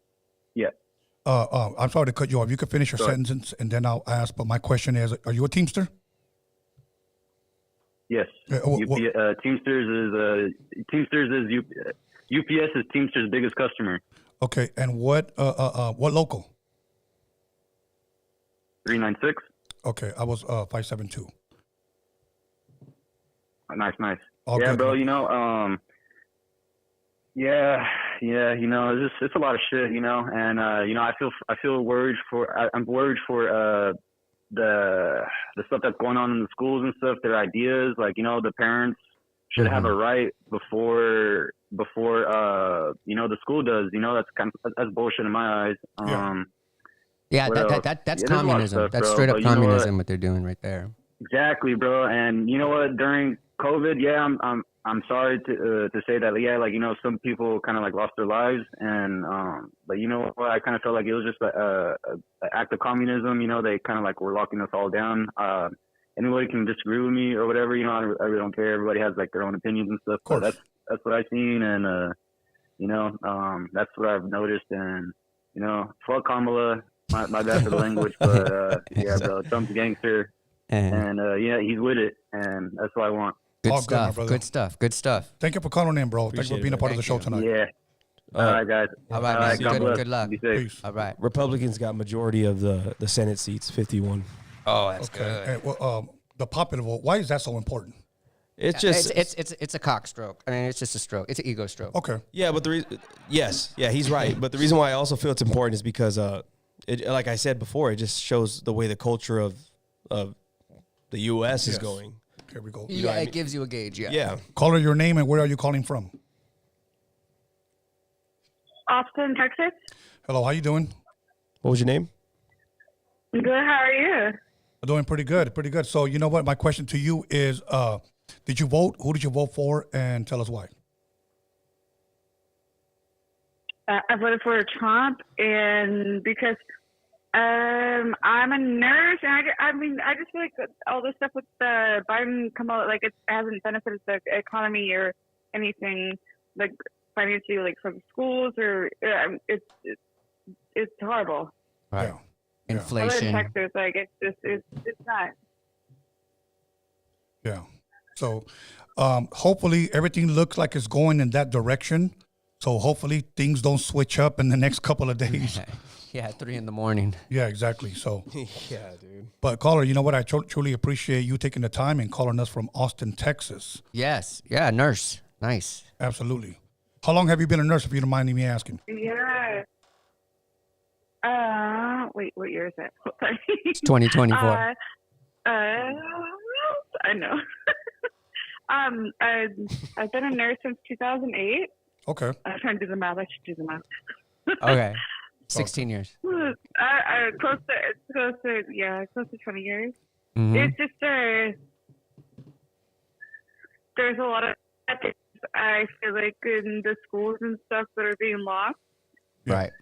I'm sorry to cut you off. You can finish your Go ahead. sentence and then I'll ask. But my question is, are you a Teamster? Yes. Teamsters is UPS is Teamsters' biggest customer. Okay, and what local? 396. Okay, I was 572. Nice. All Yeah, good, bro. man. You know, yeah. You know, it's a lot of shit. You know, and you know, I feel worried I'm worried for the stuff that's going on in the schools and stuff. Their ideas, like, you know, the parents should have a right before you know, the school does. You know, that's bullshit in my eyes. Yeah, What else? that's Yeah, there's a lot of communism. stuff, That's bro, straight up but you know communism. What they're doing right there. Exactly, bro. And you know what? During COVID, yeah, I'm sorry to say that. Yeah, like, you know, some people kind of like lost their lives, and but you know what? I kind of felt like it was just an act of communism. You know, they kind of like were locking us all down. Anybody can disagree with me or whatever. You know, I really don't care. Everybody has like their own opinions and stuff. But that's what I've seen, and you know, that's what I've noticed. And you know, fuck Kamala. My bad for the language, but yeah, bro, Trump's a gangster, and yeah, he's with it, and that's what I want. Good All good, stuff. my brother. Good stuff. Good stuff. Thank you for calling in, bro. Thanks for Appreciate being a it, part of the show Thank tonight. Yeah. All right, guys. All right, man. God bless. Good luck. Be safe. Peace. All right. Republicans got majority of the Senate seats, 51. Oh, that's Okay. good. And, well, the popular vote. Why is that so important? It's just It's a cock stroke. I mean, it's just a stroke. It's an ego stroke. Okay. yeah, but he's right. But the reason why I also feel it's important is because like I said before, it just shows the way the culture of the U.S. is Yes. going. Here we go. Yeah, it gives you a gauge. Yeah. Yeah. Caller, your name and where are you calling from? Austin, Texas. Hello, how you doing? What was your name? Good. How are you? I'm doing pretty good, pretty good. So you know what? My question to you is, did you vote? Who did you vote for? And tell us why. I voted for Trump, and because I'm a nurse, and I just feel like all this stuff with Biden come out, like it hasn't benefited the economy or anything, like financially, like from schools or it's horrible. Right. Yeah. Inflation. In Texas, like it's not. Yeah. So hopefully everything looks like it's going in that direction. So hopefully things don't switch up in the next couple of days. Yeah, 3 a.m. Yeah, exactly. So, Yeah, dude. but caller, you know what? I truly appreciate you taking the time and calling us from Austin, Texas. Yes. Yeah, nurse. Nice. Absolutely. How long have you been a nurse, if you don't mind me asking? Yeah. Wait, what year is it? Sorry. It's 2024. I know. I've been a nurse since 2008. Okay. I'm trying to do the math. I should do the math. Okay. 16 years. Close to 20 years. Mhm. It's just there's a lot of ethics, I feel like, in the schools and stuff that are being lost. Yeah. Right.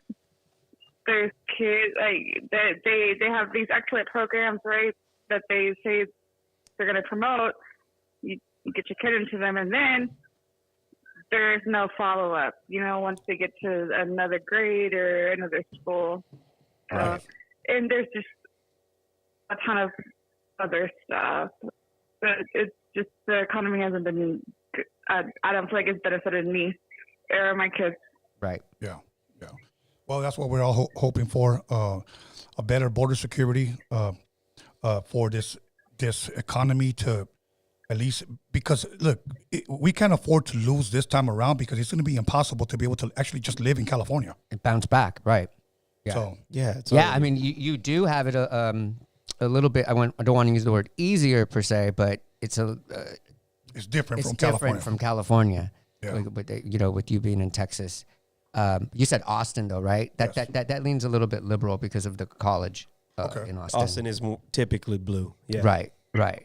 There's kids like they have these excellent programs, right? That they say they're going to promote. You get your kid into them, and then there's no follow up. You know, once they get to another grade or another school, Right. and there's just a ton of other stuff. But it's just the economy hasn't been. I don't feel like it's benefited me or my kids. Right. Yeah. Yeah. Well, that's what we're all hoping for, a better border security for this economy to at least, because look, we can't afford to lose this time around because it's going to be impossible to be able to actually just live in California. It bounced back. Right. Yeah. So Yeah. It's Yeah. already- I mean, you do have it a little bit. I don't want to use the word easier per se, but it's it's different it's from different California. from California. Yeah. With you being in Texas. You said Austin though, right? Yes. That leans a little bit liberal because of the college Okay. in Austin. Austin is typically blue. Yeah. Right.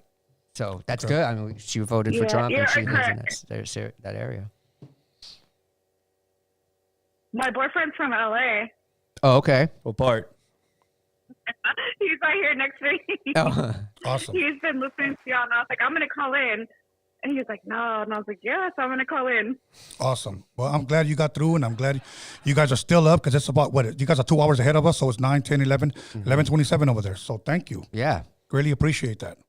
So that's Okay. good. I mean, she voted for Yeah, Trump, yeah, and she lives in correct. that area. My boyfriend's from LA. Oh, okay. What part? He's right here next to me. Oh, Awesome. He's been listening to y'all, and I was like, I'm going to call in. And he was like, no. And I was like, yes, I'm going to call in. Awesome. Well, I'm glad you got through, and I'm glad you guys are still up because it's about, you guys are 2 hours ahead of us, so it's 9, 10, 11, 11:27 over there. So thank you. yeah. Really appreciate that.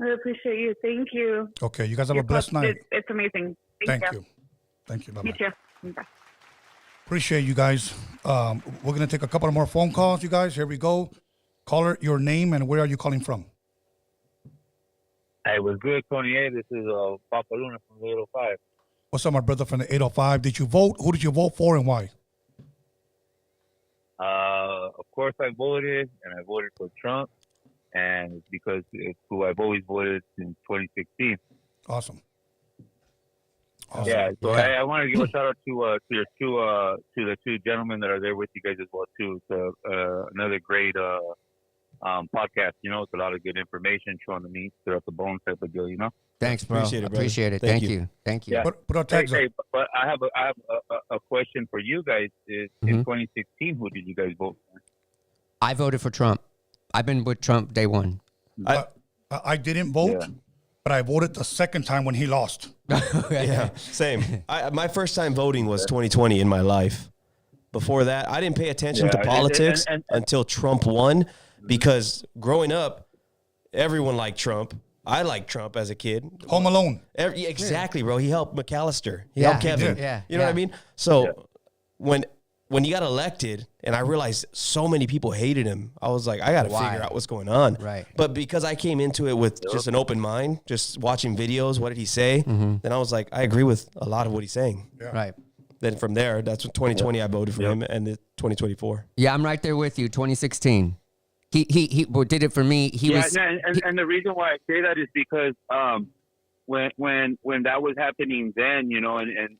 I appreciate you. Thank you. Okay, you guys have Your a blessed club, night. It's amazing. Thank you. Thank you. You Bye-bye. too. Bye. Appreciate you guys. We're going to take a couple of more phone calls, you guys. Here we go. Caller, your name and where are you calling from? Hey, what's good, Tony A? This is Papa Luna from the 805. What's up, my brother from the 805? Did you vote? Who did you vote for and why? Of course, I voted, and I voted for Trump, and it's because it's who I've always voted since 2016. Awesome. Yeah, so Yeah. I want to give a shout out to the two gentlemen that are there with you guys as well too. It's another great podcast. You know, it's a lot of good information, showing the meat, stir up the bones type of deal. You know. Thanks, bro. Appreciate it, brother. Appreciate it. Thank Thank you. you. Thank you. Yeah. Put our tags up. Hey, but I have a question for you guys. Is in 2016, who did you guys vote for? I voted for Trump. I've been with Trump day one. I didn't vote, Yeah. but I voted the second time when he lost. Yeah, same. My first time voting was 2020 in my life. Before that, I didn't pay attention Yeah, to and- politics and- until Trump won, because growing up, everyone liked Trump. I liked Trump as a kid. Home Alone. Exactly, bro. He helped McAllister. He Yeah, helped he Kevin. did. Yeah, You know what I yeah. mean? So when he got elected, and I realized so many people hated him, I was like, I got to Why? figure out what's going on. Right. But because I came into it with just an open mind, just watching videos, what did he say? Then I was like, I agree with a lot of what he's saying. Right. Then from there, that's when 2020 I voted for him, and the 2024. Yeah, I'm right there with you. 2016. He did it for me. He was. and the reason why I say that is because when that was happening then, you know, and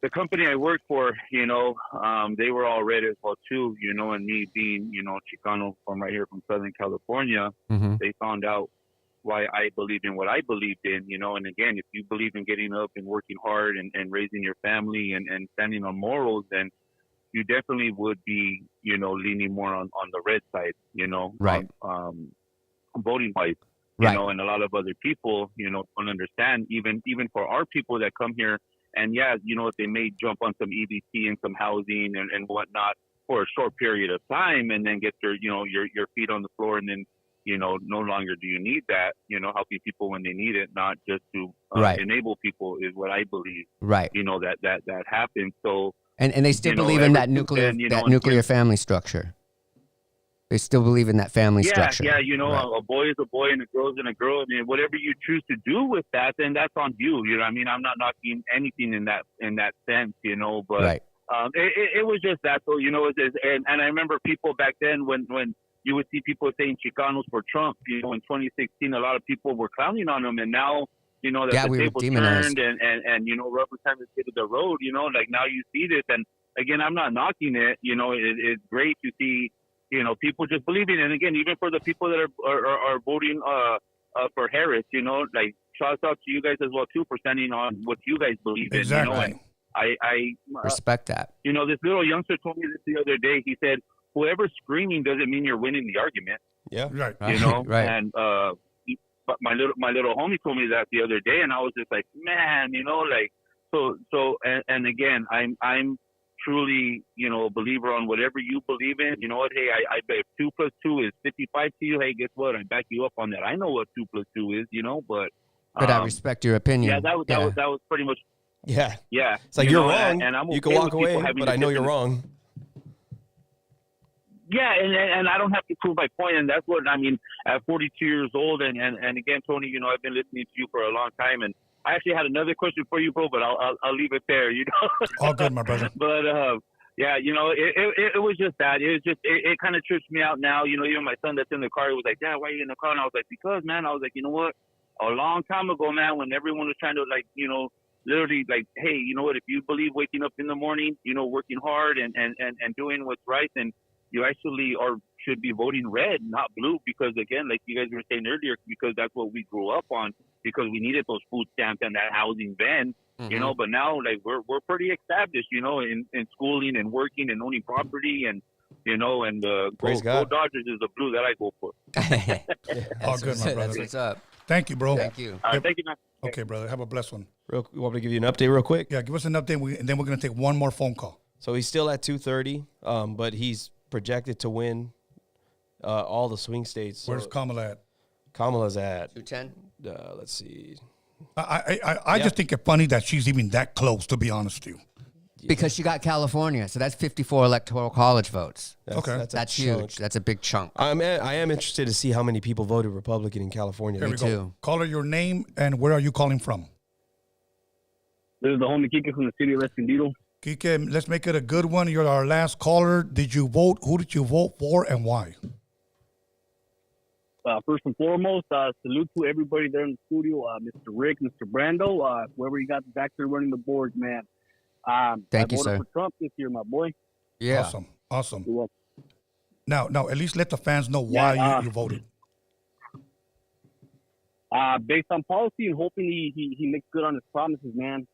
the company I worked for, you know, they were all red as well too, you know, and me being, you know, Chicano from right here from Southern California, they found out why I believed in what I believed in, you know. And again, if you believe in getting up and working hard and raising your family and standing on morals, then you definitely would be, you know, leaning more on the red side, you know, Right. Voting wise, you know, and a lot of other people, you know, don't understand, even for our people that come here. And yeah, you know, they may jump on some EBT and some housing and whatnot for a short period of time, and then get their, you know, your feet on the floor, and then, you know, no longer do you need that, you know, helping people when they need it, not just to enable people, is what I believe. Right. You know, that happens. So. And they still You know, believe in ever that since nuclear then, you that know, nuclear family structure. They still believe in that family structure. Yeah, you know, Right. a boy is a boy and a girl is a girl. I mean, whatever you choose to do with that, then that's on you. You know, I mean, I'm not knocking anything in that sense, you know, but Right. It was just that. So, you know, and I remember people back then when you would see people saying Chicanos for Trump, you know, in 2016, a lot of people were clowning on them, and now, you know, that the we were table demonized. turned and, you know, rubber time has hit the road, you know, like now you see this. And again, I'm not knocking it, you know, it's great to see, you know, people just believing. And again, even for the people that are voting for Harris, you know, like, shouts out to you guys as well too for standing on what you guys believe in. Exactly. You know, and I Respect that. you know, this little youngster told me this the other day. He said, "Whoever's screaming doesn't mean you're winning the argument." Yeah. Right. You know, Right. and but my little homie told me that the other day, and I was just like, man, you know, like, so and again, I'm truly, you know, a believer on whatever you believe in. You know what? Hey, I bet if 2 + 2 is 55 to you, hey, guess what? I back you up on that. I know what 2 + 2 is, you know, but I respect your opinion. yeah, that was pretty much. Yeah. Yeah. It's like, you you're know, wrong. and I'm you can okay walk with people away, having but I know you're different- wrong. Yeah, and I don't have to prove my point, and that's what I mean. At 42 years old, and again, Tony, you know, I've been listening to you for a long time, and I actually had another question for you, bro, but I'll leave it there. You know. All good, my brother. But yeah, you know, it was just that. It was just it kind of trips me out now. You know, even my son that's in the car, he was like, "Dad, why are you in the car?" And I was like, "Because, man," I was like, "You know what? A long time ago, man, when everyone was trying to, like, you know, literally, like, hey, you know what? If you believe waking up in the morning, you know, working hard and doing what's right, then you actually should be voting red, not blue, because again, like you guys were saying earlier, because that's what we grew up on, because we needed those food stamps and that housing van, you know. But now, like, we're pretty established, you know, in schooling and working and owning property, and you know, and Praise go God. Dodgers is the blue that I go for. All good, my That's brother. what's up. Thank you, bro. Thank you. All right, thank you, man. Okay, brother. Have a blessed one. You want me to give you an update real quick? Yeah, give us an update, and then we're going to take one more phone call. So he's still at 230, but he's projected to win all the swing states. Where's So Kamala at? Kamala's at? 210. Let's see. I just think it's funny that she's even that close, to be honest with you. Because she got California, so that's 54 electoral college votes. Okay. That's a huge. chunk. That's a big chunk. I am interested to see how many people voted Republican in California. Here we go. too. Caller, your name and where are you calling from? This is the homie Kike from the city of Escondido. Kike, let's make it a good one. You're our last caller. Did you vote? Who did you vote for and why? First and foremost, salute to everybody there in the studio, Mr. Rick, Mr. Brando, whoever you got back there running the boards, man. Thank you, I voted sir. for Trump this year, my boy. Yeah. Awesome. You're welcome. Now, at least let the fans know why Yeah, you voted. Based on policy and hoping he makes good on his promises, man.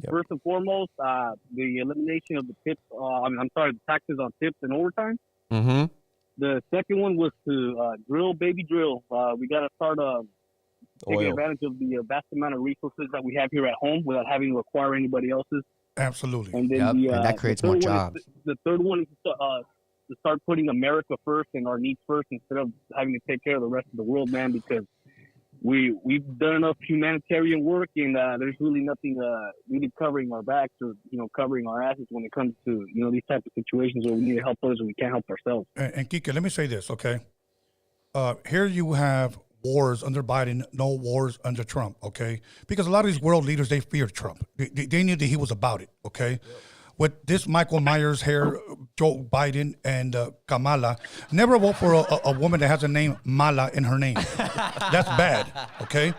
First and foremost, the elimination of the tips. The taxes on tips and overtime. Mm-hmm. The second one was to drill, baby, drill. We got to start taking Oil. advantage of the vast amount of resources that we have here at home without having to acquire anybody else's. Absolutely. And then Yep, and that creates the more third one jobs. the third one is to start putting America first and our needs first instead of having to take care of the rest of the world, man, because we've done enough humanitarian work and there's really nothing really covering our backs or, you know, covering our asses when it comes to, you know, these type of situations where we need to help others and we can't help ourselves. And Kike, let me say this, okay? Here you have wars under Biden, no wars under Trump, okay? Because a lot of these world leaders, they fear Trump. They knew that he was about it, okay? with this Michael Myers here, Joe Biden and Kamala, never vote for a woman that has a name Mala in her name. That's bad. Okay.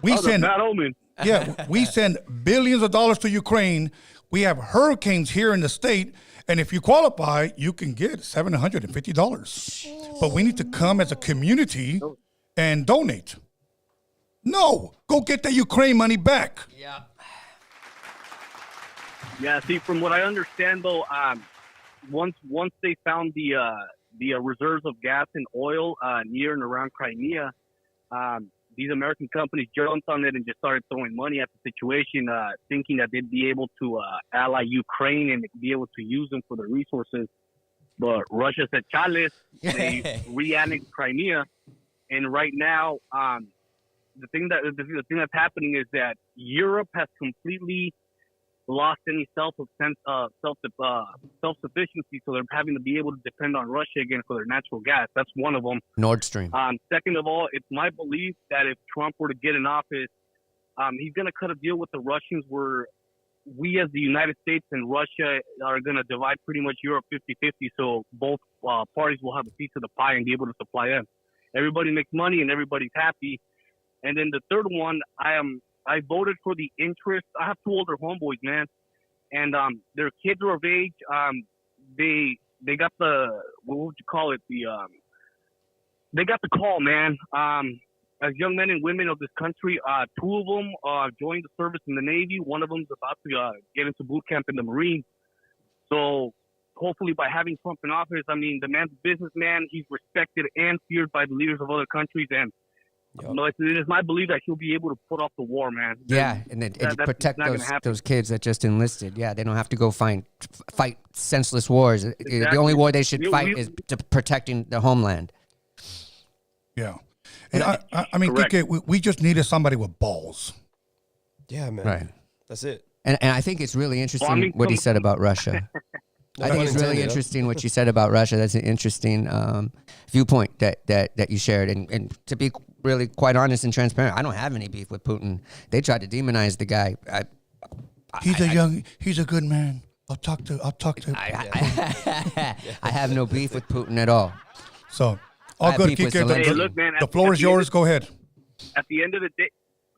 We send bad omen. Yeah, we send billions of dollars to Ukraine. We have hurricanes here in the state, and if you qualify, you can get $750. But we need to come as a community and donate. No, go get that Ukraine money back. Yeah. Yeah. See, from what I understand, though, once they found the reserves of gas and oil near and around Crimea, these American companies jumped on it and just started throwing money at the situation, thinking that they'd be able to ally Ukraine and be able to use them for the resources. But Russia said, "Chales," they re-annexed Crimea, and right now, the thing that's happening is that Europe has completely lost any self-sufficiency, so they're having to be able to depend on Russia again for their natural gas. That's one of them. Nord Stream. Second of all, it's my belief that if Trump were to get in office, he's going to cut a deal with the Russians where we as the United States and Russia are going to divide pretty much Europe 50-50, so both parties will have a piece of the pie and be able to supply them. Everybody makes money and everybody's happy. And then the third one, I voted for the interest. I have two older homeboys, man, and their kids are of age. They got the, what would you call it? They got the call, man. As young men and women of this country, two of them joined the service in the Navy. One of them is about to get into boot camp in the Marines. So hopefully by having Trump in office, I mean, the man's a businessman. He's respected and feared by the leaders of other countries, and it is my belief that he'll be able to put off the war, man. Yeah, and protect those kids that just enlisted. Yeah, they don't have to go fight senseless wars. Exactly. The only war they should fight is to protecting the homeland. Yeah. And I mean, Kike, we just needed somebody with balls. Yeah, man. Right. That's it. And I think it's really interesting what he said about Russia. I think it's really interesting what you said about Russia. That's an interesting viewpoint that you shared. And to be really quite honest and transparent, I don't have any beef with Putin. They tried to demonize the guy. He's a good man. I'll talk to. I have no beef with Putin at all. So all good. Hey, look, man, the floor is yours. Go ahead. At the end of the day,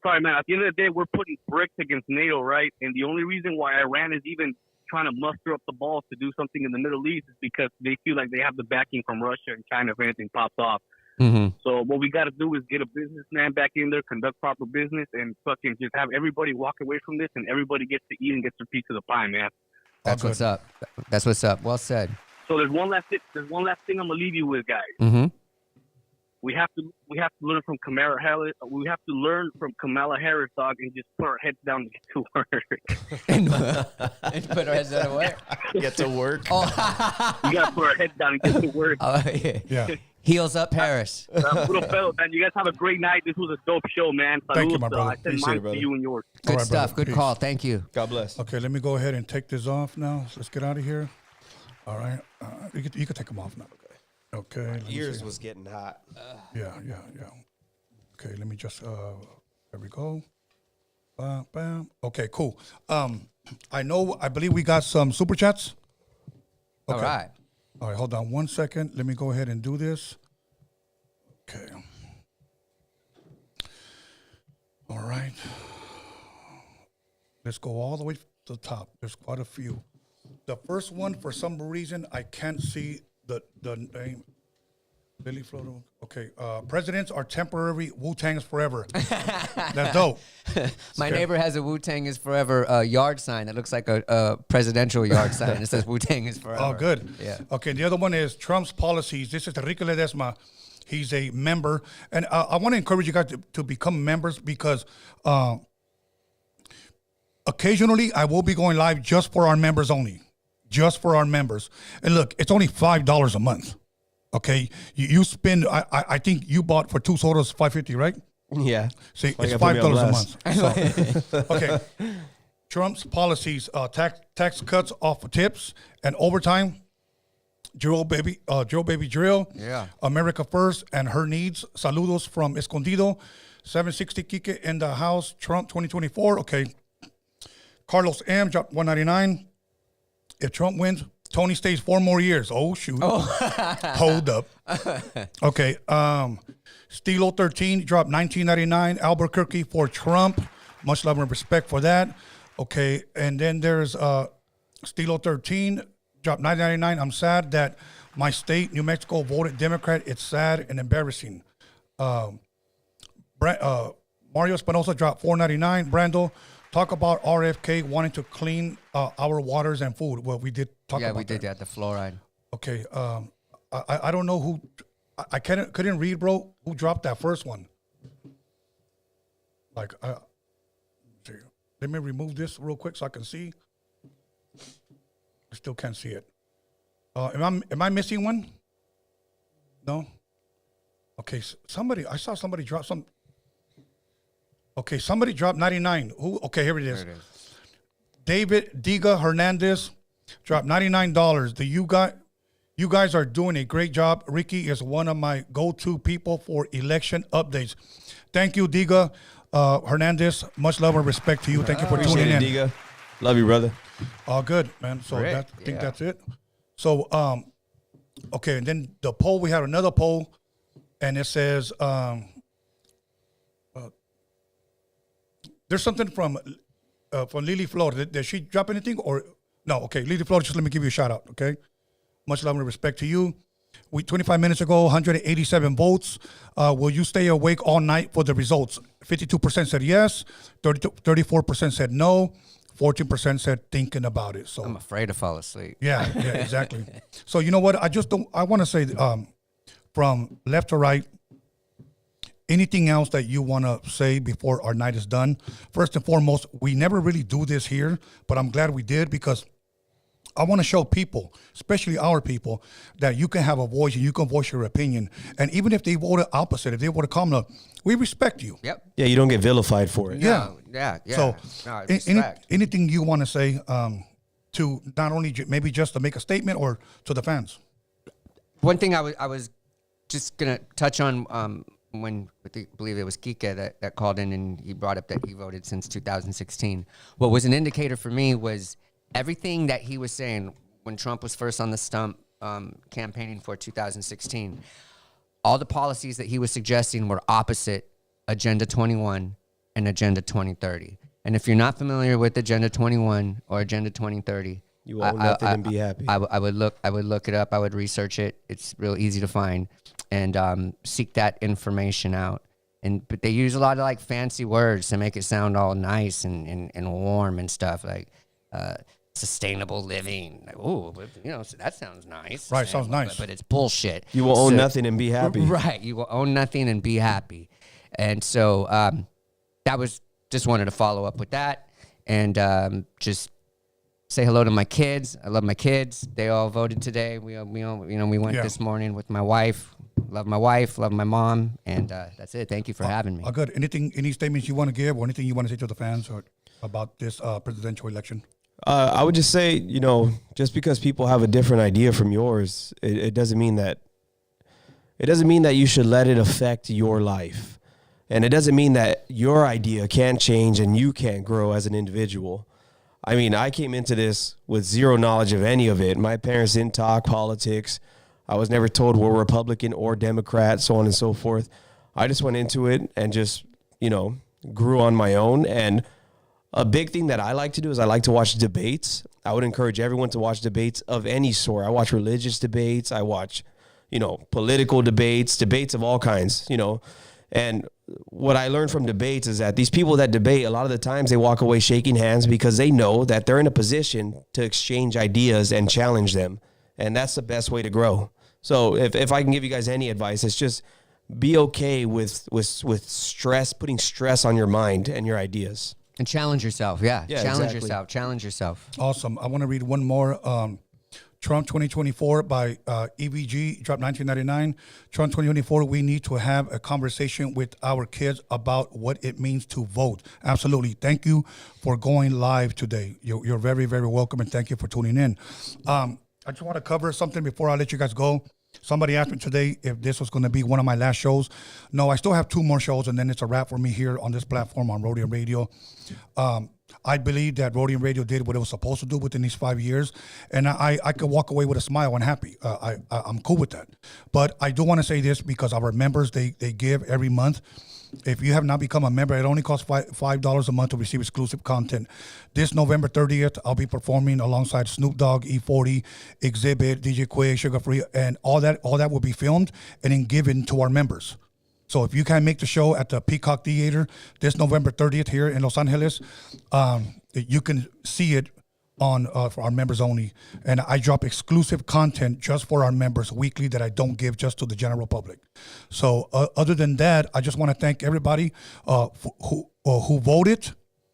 sorry, man. At the end of the day, we're putting bricks against NATO, right? And the only reason why Iran is even trying to muster up the balls to do something in the Middle East is because they feel like they have the backing from Russia and China if anything pops off. Mm-hmm. So what we got to do is get a businessman back in there, conduct proper business, and fucking just have everybody walk away from this, and everybody gets to eat and gets their piece of the pie, man. That's what's up. That's what's up. Well said. So there's one last thing I'm gonna leave you with, guys. Mm-hmm. We have to learn from Kamala Harris. We have to learn from Kamala Harris, dog, and just put our heads down and get to work. and put our heads down and what? Get to work. Oh. We gotta put our heads down and get to work. Yeah. Heels up, Harris. Little fellow, man. You guys have a great night. This was a dope show, man. Thank you, my brother. I send mine to you and yours. Good right, stuff. brother. Good call. Thank you. God bless. Okay, let me go ahead and take this off now. So let's get out of here. All right. You can take them off now. Okay. Ears was getting hot. Yeah. Okay, let me just, there we go. Bam. Okay, cool. I believe we got some super chats. Okay. All right, hold on 1 second. Let me go ahead and do this. Okay. All right. Let's go all the way to the top. There's quite a few. The first one, for some reason, I can't see the name. Billy Floto. Okay. Presidents are temporary. Wu-Tang's forever. That's dope. My neighbor has a Wu-Tang is forever yard sign that looks like a presidential yard sign. It says Wu-Tang is forever. Oh, good. Yeah. Okay. The other one is Trump's policies. This is Enrique Ledesma. He's a member. And I want to encourage you guys to become members because occasionally I will be going live just for our members only. Just for our members. And look, it's only $5 a month. Okay, you spend. I think you bought for 2 sodas $5.50, right? Yeah. See, it's $5 a month. So, okay. Trump's policies: tax cuts off of tips and overtime. Drill baby drill. Yeah. America first and her needs. Saludos from Escondido. 760 Kike in the house. Trump 2024. Okay. Carlos M. dropped 199. If Trump wins, Tony stays 4 more years. Oh, shoot. Hold up. Okay. Stilo 13 dropped 1999. Albuquerque for Trump. Much love and respect for that. Okay. And then there's Stilo 13 dropped 999. I'm sad that my state, New Mexico, voted Democrat. It's sad and embarrassing. Mario Espinosa dropped 499. Brando, talk about RFK wanting to clean our waters and food. Well, we did talk about that. Yeah, we did that, the fluoride. Okay. I don't know who. I couldn't read, bro. Who dropped that first one? Like, let me remove this real quick so I can see. I still can't see it. Am I missing one? No. Okay. I saw somebody drop some. Okay, somebody dropped 99. Who? Okay, here it is. There it is. David Diga Hernandez dropped $99. You guys are doing a great job. Ricky is one of my go-to people for election updates. Thank you, Diga Hernandez. Much love and respect to you. Thank you for tuning in. Appreciate it, Diga. Love you, brother. All good, man. So Great. I think that's it. So, okay, and then the poll, we had another poll, and it says, there's something from Lily Flor. Did she drop anything or no? Okay, Lily Flor, just let me give you a shout out. Okay, much love and respect to you. 25 minutes ago, 187 votes. Will you stay awake all night for the results? 52% said yes. 34% said no. 14% said thinking about it. So I'm afraid to fall asleep. yeah, exactly. So you know what? I want to say from left to right. Anything else that you want to say before our night is done? First and foremost, we never really do this here, but I'm glad we did because I want to show people, especially our people, that you can have a voice and you can voice your opinion. And even if they voted opposite, if they voted common, we respect you. Yep. Yeah, you don't get vilified for it. Yeah. Yeah. So No, respect. anything you want to say to not only maybe just to make a statement or to the fans? One thing I was just going to touch on when I believe it was Kike that called in and he brought up that he voted since 2016. What was an indicator for me was everything that he was saying when Trump was first on the stump campaigning for 2016. All the policies that he was suggesting were opposite Agenda 21 and Agenda 2030. And if you're not familiar with Agenda 21 or Agenda 2030, You own nothing and be happy. I would look it up. I would research it. It's real easy to find and seek that information out. But they use a lot of like fancy words to make it sound all nice and warm and stuff like sustainable living. Like, oh, that sounds nice. Right, sounds nice. But it's bullshit. You will own nothing and be happy. Right, you will own nothing and be happy. And so that was just wanted to follow up with that and just say hello to my kids. I love my kids. They all voted today. We went this morning with my wife. Love my wife, love my mom, and that's it. Thank you for having me. Good. Any statements you want to give or anything you want to say to the fans or about this presidential election? I would just say, just because people have a different idea from yours, it doesn't mean that you should let it affect your life. And it doesn't mean that your idea can't change and you can't grow as an individual. I mean, I came into this with zero knowledge of any of it. My parents didn't talk politics. I was never told we're Republican or Democrat, so on and so forth. I just went into it and just, grew on my own. And a big thing that I like to do is I like to watch debates. I would encourage everyone to watch debates of any sort. I watch religious debates. I watch, political debates of all kinds, And what I learned from debates is that these people that debate, a lot of the times they walk away shaking hands because they know that they're in a position to exchange ideas and challenge them. And that's the best way to grow. So if I can give you guys any advice, it's just be okay with stress, putting stress on your mind and your ideas. And challenge yourself. Yeah challenge yourself. Awesome. I want to read one more. Trump 2024 by EVG, dropped 1999. Trump 2024, we need to have a conversation with our kids about what it means to vote. Absolutely. Thank you for going live today. You're very, very welcome, and thank you for tuning in. I just want to cover something before I let you guys go. Somebody asked me today if this was going to be one of my last shows. No, I still have 2 more shows, and then it's a wrap for me here on this platform on ROADIUM Radio. I believe that Rhodium Radio did what it was supposed to do within these 5 years, and I could walk away with a smile and happy. I'm cool with that. But I do want to say this because our members, they give every month. If you have not become a member, it only costs $5 a month to receive exclusive content. This November 30th, I'll be performing alongside Snoop Dogg, E40, Exhibit, DJ Quick, Sugar Free, and all that will be filmed and then given to our members. So if you can't make the show at the Peacock Theater this November 30th here in Los Angeles, you can see it on for our members only. And I drop exclusive content just for our members weekly that I don't give just to the general public. So other than that, I just want to thank everybody who voted,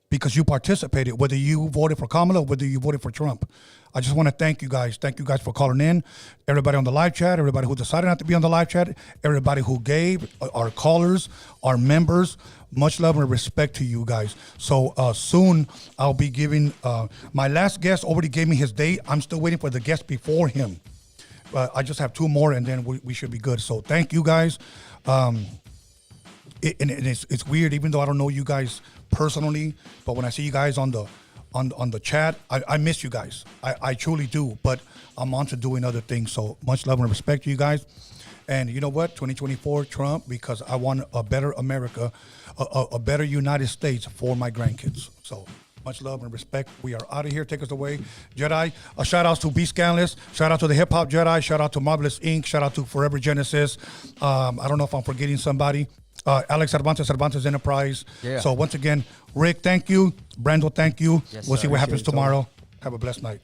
because you participated, whether you voted for Kamala or whether you voted for Trump. I just want to thank you guys. Thank you guys for calling in. Everybody on the live chat, everybody who decided not to be on the live chat, everybody who gave, our callers, our members, much love and respect to you guys. So soon I'll be giving, my last guest already gave me his date. I'm still waiting for the guest before him. I just have 2 more and then we should be good. So thank you guys. It's weird, even though I don't know you guys personally, but when I see you guys on the chat, I miss you guys. I truly do, but I'm on to doing other things. So much love and respect to you guys. And you know what? 2024, Trump, because I want a better America, a better United States for my grandkids. So much love and respect. We are out of here. Take us away. Jedi, a shout out to B Scanless. Shout out to the Hip Hop Jedi. Shout out to Marvelous Inc. Shout out to Forever Genesis. I don't know if I'm forgetting somebody. Alex Cervantes Enterprise. Yeah. So once again, Rick, thank you. Brando, thank you. Yes, we'll see what happens tomorrow. Have a blessed night.